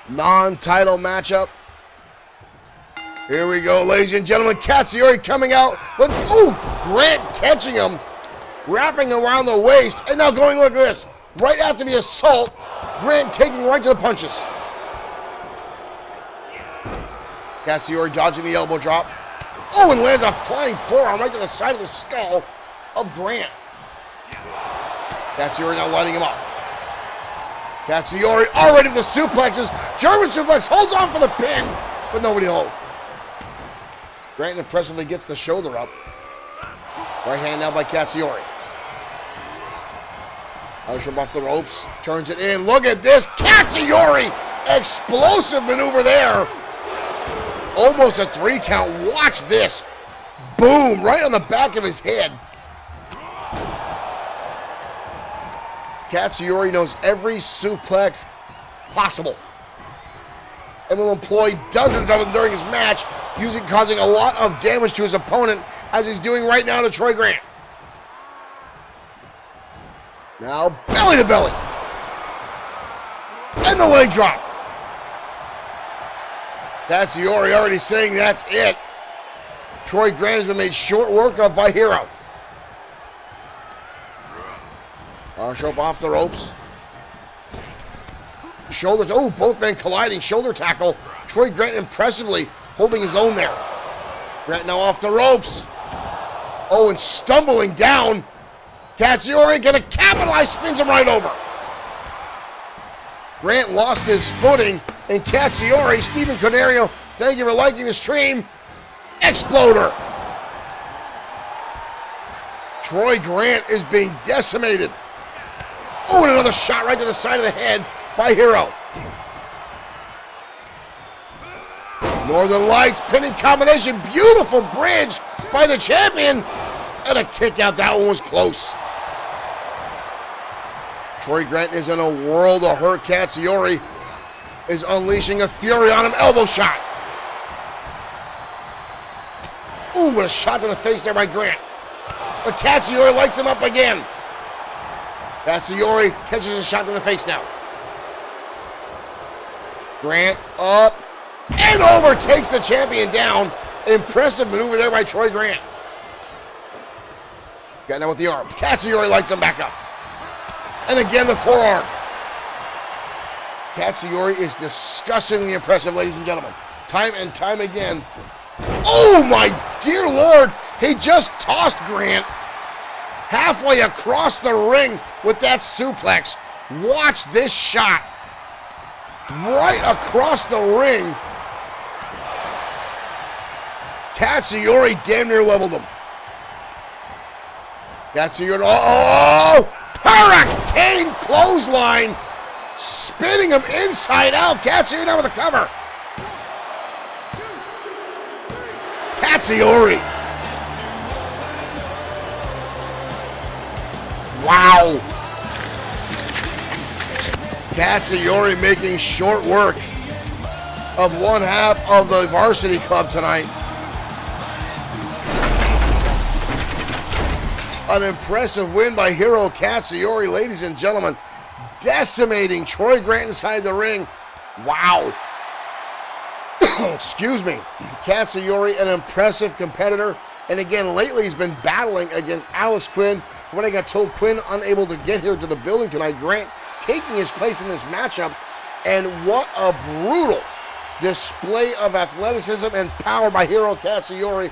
Non-title matchup. Here we go, ladies and gentlemen. Katsuyori coming out, but Grant catching him, wrapping around the waist, and now going like this. Right after the assault, Grant taking right to the punches. Katsuyori dodging the elbow drop. And lands a flying forearm right to the side of the skull of Grant. Katsuyori now lighting him up. Katsuyori already with the suplexes. German suplex, holds on for the pin, but nobody holds. Grant impressively gets the shoulder up. Right hand now by Katsuyori. Irish from off the ropes, turns it in. Look at this, Katsuyori Explosive maneuver there. Almost a 3 count. Watch this. Boom, right on the back of his head. Katsuyori knows every suplex possible and will employ dozens of them during his match, causing a lot of damage to his opponent, as he's doing right now to Troy Grant. Now belly to belly. And the leg drop. Katsuyori already saying that's it. Troy Grant has been made short work of by Hero. Marshall off the ropes. Shoulders. Oh, both men colliding. Shoulder tackle. Troy Grant impressively holding his own there. Grant now off the ropes. Oh, and stumbling down. Katsuyori gonna capitalize, spins him right over. Grant lost his footing, and Katsuyori, Stephen Canario, thank you for liking the stream. Exploder. Troy Grant is being decimated. Oh, and another shot right to the side of the head by Hero. Northern Lights pinning combination. Beautiful bridge by the champion. And a kick out. That one was close. Troy Grant is in a world of hurt. Katsuyori is unleashing a fury on him. Elbow shot. Ooh, what a shot to the face there by Grant. But Katsuyori lights him up again. Katsuyori catches a shot to the face now. Grant up and overtakes the champion down. Impressive maneuver there by Troy Grant. Got now with the arm. Katsuyori lights him back up. And again the forearm. Katsuyori is disgustingly impressive, ladies and gentlemen. Time and time again. Oh my dear Lord. He just tossed Grant halfway across the ring with that suplex. Watch this shot. Right across the ring. Katsuyori damn near leveled him. Katsuyori, oh! Hurricane clothesline. Spinning him inside out. Katsuyori down with the cover. Katsuyori. Wow. Katsuyori making short work of one half of the varsity club tonight. An impressive win by Hiro Katsuyori, ladies and gentlemen. Decimating Troy Grant inside the ring. Wow. Excuse me. Katsuyori, an impressive competitor. And again, lately he's been battling against Alex Quinn. When I got told Quinn unable to get here to the building tonight, Grant taking his place in this matchup. And what a brutal display of athleticism and power by Hiro Katsuyori.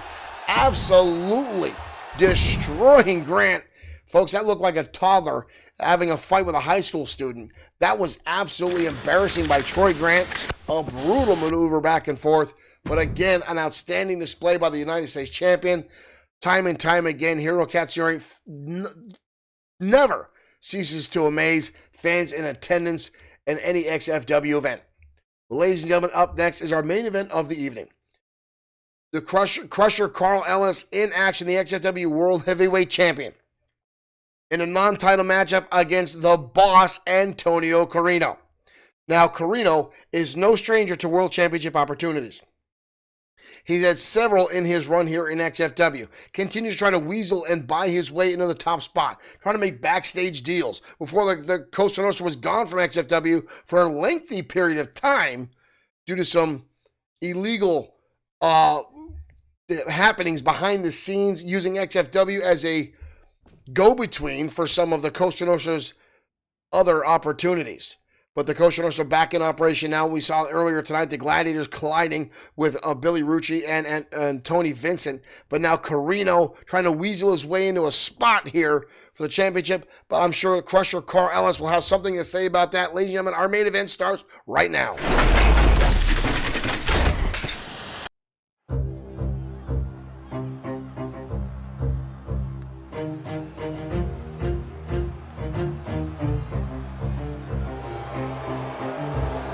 Absolutely destroying Grant. Folks, that looked like a toddler having a fight with a high school student. That was absolutely embarrassing by Troy Grant. A brutal maneuver back and forth. But again, an outstanding display by the United States champion. Time and time again, Hiro Katsuyori never ceases to amaze fans in attendance in any XFW event. Well, ladies and gentlemen, up next is our main event of the evening. The Crusher Carl Ellis in action, the XFW World Heavyweight Champion, in a non-title matchup against the boss, Antonio Carino. Now, Carino is no stranger to World Championship opportunities. He's had several in his run here in XFW. Continues to try to weasel and buy his way into the top spot. Trying to make backstage deals. Before the Costa Nostra was gone from XFW for a lengthy period of time due to some illegal happenings behind the scenes, using XFW as a go-between for some of the Costa Nostra's other opportunities. But the Costa Nostra back in operation now. We saw earlier tonight the Gladiators colliding with Billy Rucci and Tony Vincent. But now Carino trying to weasel his way into a spot here for the championship. But I'm sure Crusher Carl Ellis will have something to say about that. Ladies and gentlemen, our main event starts right now.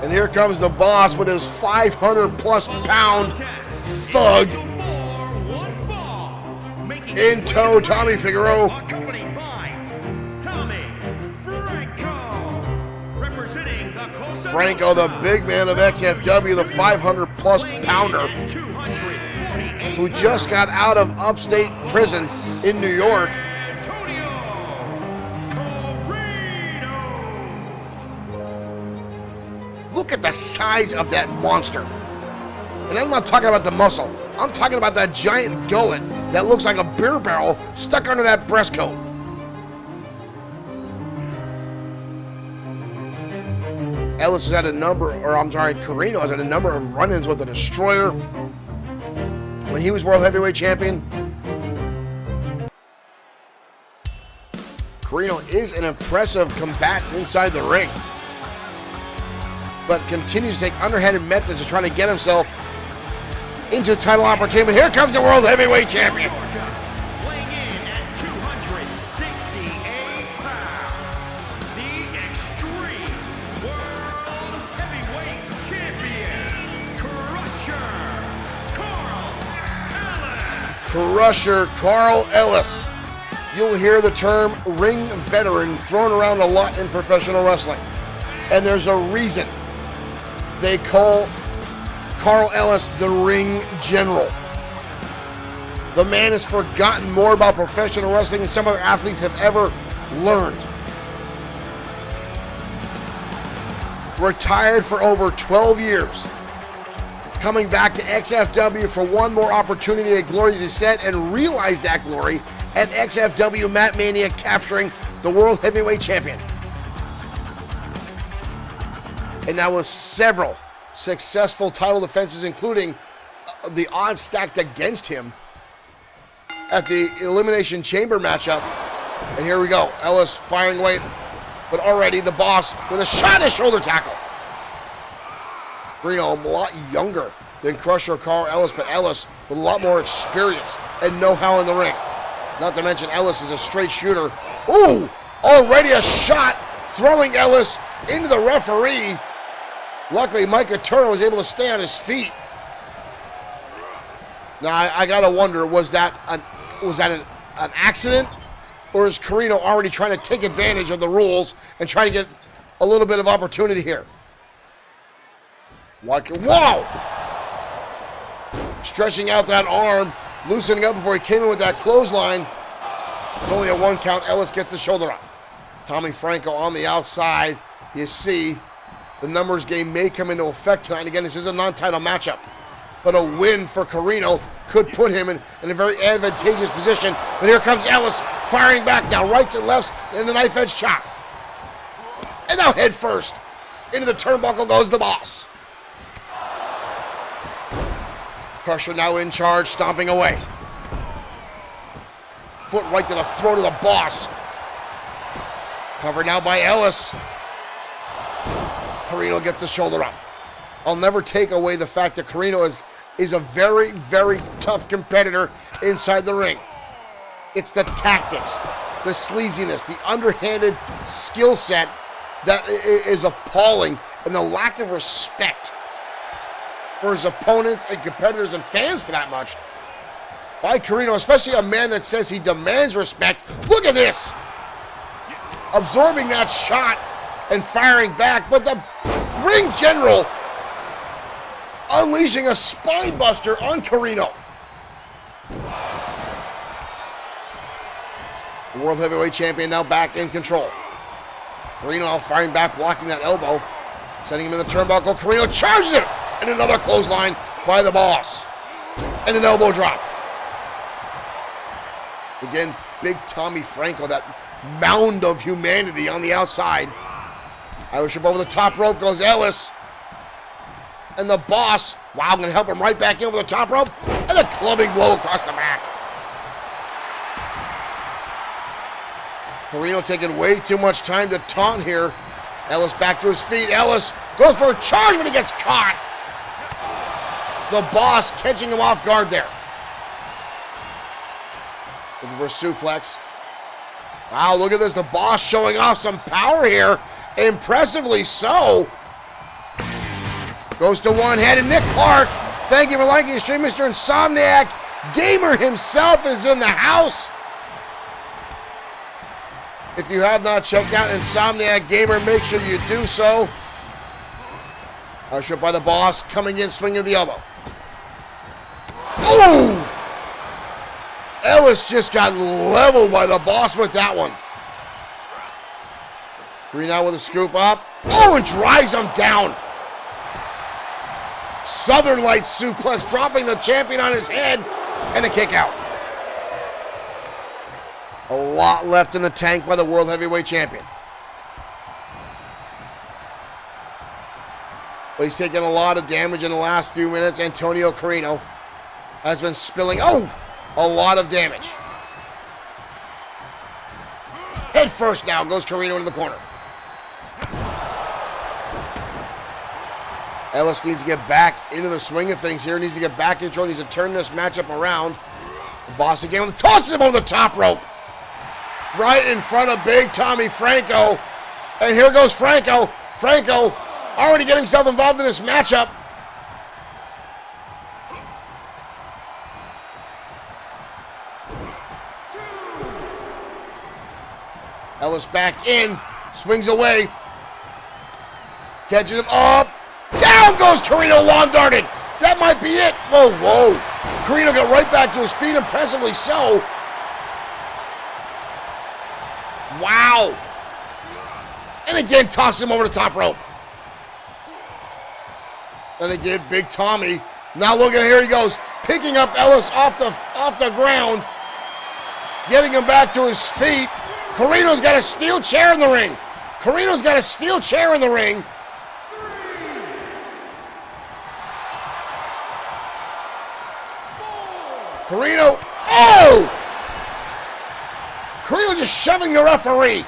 And here comes the boss with his 500-plus pound thug in tow, Tommy Figueroa. Accompanied by Tommy Franco, representing the Cosa Franco, the big man of XFW, the 500-plus pounder, who just got out of upstate prison in New York. Look at the size of that monster. And I'm not talking about the muscle. I'm talking about that giant gullet that looks like a beer barrel stuck under that breast coat. Ellis has had a number, Carino has had a number of run-ins with the Destroyer when he was World Heavyweight Champion. Carino is an impressive combatant inside the ring, but continues to take underhanded methods to try to get himself into the title opportunity. But here comes the World Heavyweight Champion. Weighing in at 268 pounds, the Extreme World Heavyweight Champion, Crusher Carl Ellis. You'll hear the term ring veteran thrown around a lot in professional wrestling, and there's a reason they call Carl Ellis the ring general. The man has forgotten more about professional wrestling than some other athletes have ever learned. Retired for over 12 years. Coming back to XFW for one more opportunity at glory, he said, and realized that glory at XFW Mat Mania, capturing the World Heavyweight Champion. And that was several successful title defenses, including the odds stacked against him at the Elimination Chamber matchup. And here we go. Ellis firing weight, but already the boss with a shot at shoulder tackle. Reno, a lot younger than Crusher Carl Ellis, but Ellis with a lot more experience and know-how in the ring. Not to mention Ellis is a straight shooter. Ooh, already a shot throwing Ellis into the referee. Luckily, Mike Turner was able to stay on his feet. Now, I gotta wonder, was that an accident? Or is Carino already trying to take advantage of the rules and try to get a little bit of opportunity here? Wow! Stretching out that arm, loosening up before he came in with that clothesline. With only a 1 count, Ellis gets the shoulder up. Tommy Franco on the outside. You see, the numbers game may come into effect tonight. And again, this is a non-title matchup, but a win for Carino could put him in a very advantageous position. But here comes Ellis firing back now, rights and lefts, and the knife edge chop. And now head first into the turnbuckle goes the boss. Crusher now in charge, stomping away. Foot right to the throat of the boss. Covered now by Ellis. Carino gets the shoulder up. I'll never take away the fact that Carino is a very, very tough competitor inside the ring. It's the tactics, the sleaziness, the underhanded skill set that is appalling, and the lack of respect for his opponents and competitors and fans, for that much, by Carino, especially a man that says he demands respect. Look at this! Absorbing that shot and firing back, but the ring general unleashing a spine buster on Carino. The World Heavyweight Champion now back in control. Carino firing back, blocking that elbow, sending him in the turnbuckle. Carino charges it, and another clothesline by the boss, and an elbow drop. Again, big Tommy Franco, that mound of humanity on the outside. Irish up over the top rope goes Ellis. And the boss, wow, going to help him right back in over the top rope. And a clubbing blow across the back. Carino taking way too much time to taunt here. Ellis back to his feet. Ellis goes for a charge, but he gets caught. The boss catching him off guard there. Looking for a suplex. Wow, look at this. The boss showing off some power here. Impressively so. Goes to one-handed Nick Clark. Thank you for liking the stream, Mr. Insomniac. Gamer himself is in the house. If you have not checked out Insomniac Gamer, make sure you do so. Ushered up by the boss, coming in, swinging the elbow. Oh! Ellis just got leveled by the boss with that one. Green out with a scoop up. Oh, and drives him down. Southern Light suplex, dropping the champion on his head, and a kick out. A lot left in the tank by the World Heavyweight Champion. But he's taken a lot of damage in the last few minutes. Antonio Carino has been spilling, a lot of damage. Head first now goes Carino into the corner. Ellis needs to get back into the swing of things here. Needs to get back in control. Needs to turn this matchup around. The boss again tosses him over the top rope. Right in front of Big Tommy Franco. And here goes Franco. Franco already getting himself involved in this matchup. Ellis back in. Swings away. Catches him up. Down goes Carino, lawn darting. That might be it. Whoa, whoa. Carino got right back to his feet, impressively so. Wow. And again, tosses him over the top rope. And again, Big Tommy. Now look at here he goes. Picking up Ellis off the ground. Getting him back to his feet. Carino's got a steel chair in the ring. Carino's got a steel chair in the ring. Carino, Carino just shoving the referee.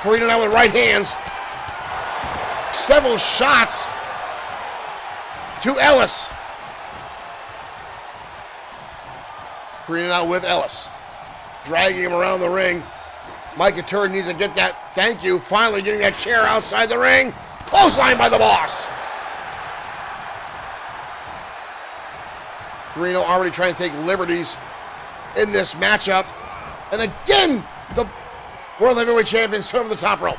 Carino now with right hands. Several shots to Ellis. Carino now with Ellis. Dragging him around the ring. Micah Turner needs to get that. Thank you. Finally getting that chair outside the ring. Clothesline by the boss. Carino already trying to take liberties in this matchup. And again, the World Heavyweight Champion set over the top rope.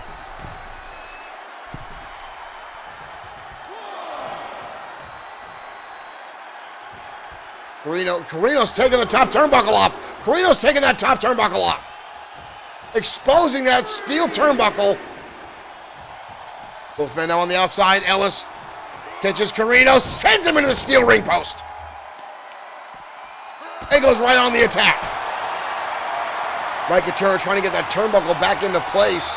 Carino's taking the top turnbuckle off. Carino's taking that top turnbuckle off. Exposing that steel turnbuckle. Both men now on the outside. Ellis catches Carino, sends him into the steel ring post. And goes right on the attack. Micah Turner trying to get that turnbuckle back into place.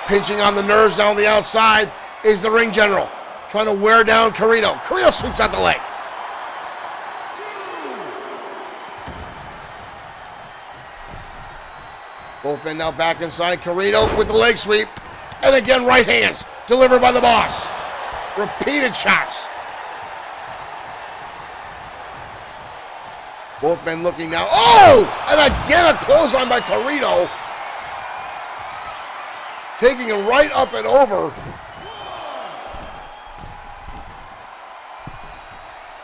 Pinching on the nerves down the outside is the ring general. Trying to wear down Carino. Carino sweeps out the leg. Both men now back inside. Carino with the leg sweep. And again, right hands. Delivered by the boss. Repeated shots. Both men looking now. And again a clothesline by Carino. Taking him right up and over.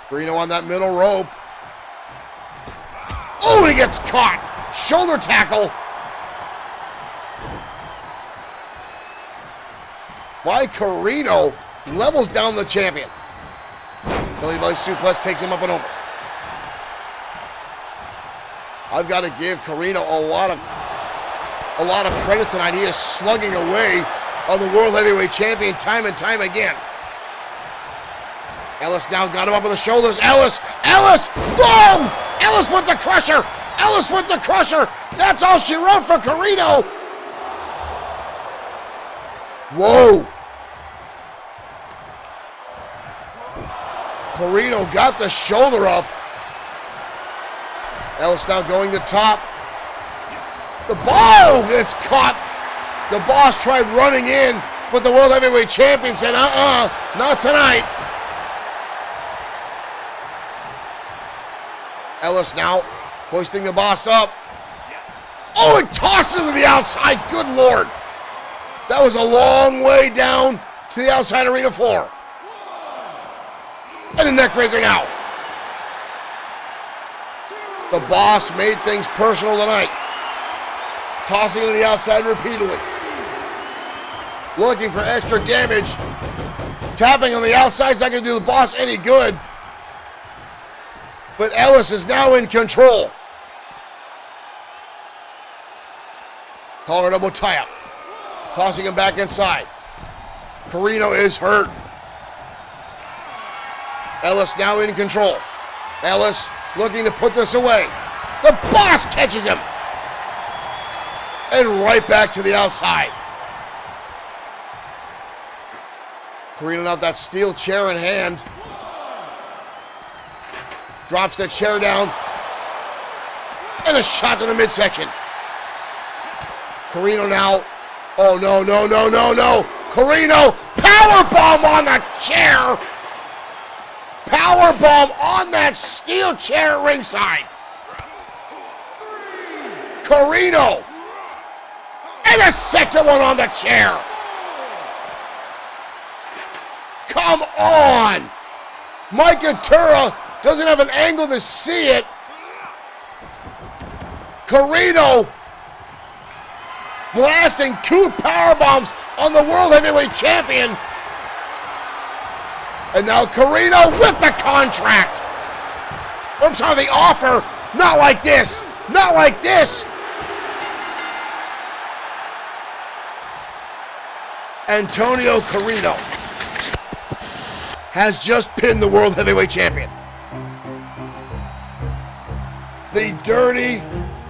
Carino on that middle rope. And he gets caught. Shoulder tackle. By Carino. Levels down the champion. Belly belly suplex takes him up and over. I've got to give Carino a lot of credit tonight. He is slugging away on the World Heavyweight Champion time and time again. Ellis now got him up on the shoulders. Ellis, boom! Ellis with the crusher. Ellis with the crusher. That's all she wrote for Carino. Whoa. Carino got the shoulder up. Ellis now going to top. The ball gets caught. The boss tried running in, but the World Heavyweight Champion said, not tonight. Ellis now hoisting the boss up. And tosses him to the outside. Good Lord. That was a long way down to the outside arena floor. And a neck breaker now. The boss made things personal tonight. Tossing to the outside repeatedly. Looking for extra damage. Tapping on the outside is not going to do the boss any good. But Ellis is now in control. Collar double tie-up. Tossing him back inside. Carino is hurt. Ellis now in control. Ellis looking to put this away. The boss catches him. And right back to the outside. Carino now with that steel chair in hand. Drops the chair down. And a shot to the midsection. Carino now. Oh, no, no, no, no, no. Carino, powerbomb on the chair. Powerbomb on that steel chair at ringside. Carino. And a second one on the chair. Come on. Mike Ventura doesn't have an angle to see it. Carino blasting 2 powerbombs on the World Heavyweight Champion. And now Carino with the contract. I'm sorry, the offer. Not like this. Not like this. Antonio Carino has just pinned the World Heavyweight Champion. The dirty,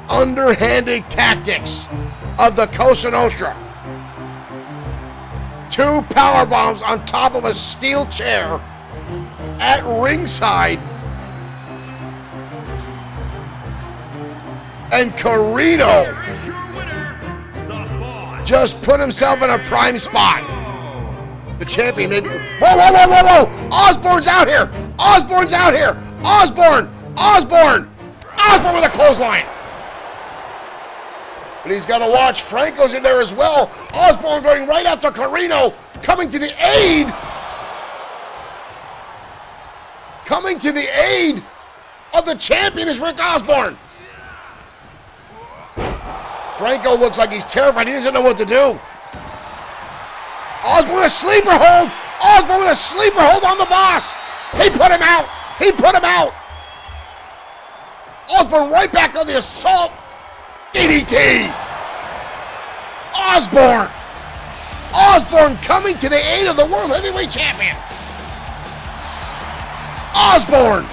underhanded tactics of the Cosa Nostra. 2 powerbombs on top of a steel chair at ringside. And Carino just put himself in a prime spot. The champion maybe. Whoa, whoa, whoa, whoa, whoa! Osborne's out here! Osborne's out here! Osborne! Osborne! Osborne with a clothesline! But he's got to watch. Franco's in there as well. Osborne going right after Carino. Coming to the aid. Coming to the aid of the champion is Rick Osborne. Franco looks like he's terrified. He doesn't know what to do. Osborne with a sleeper hold. Osborne with a sleeper hold on the boss. He put him out. He put him out. Osborne right back on the assault. DDT. Osborne. Osborne coming to the aid of the World Heavyweight Champion. Osborne.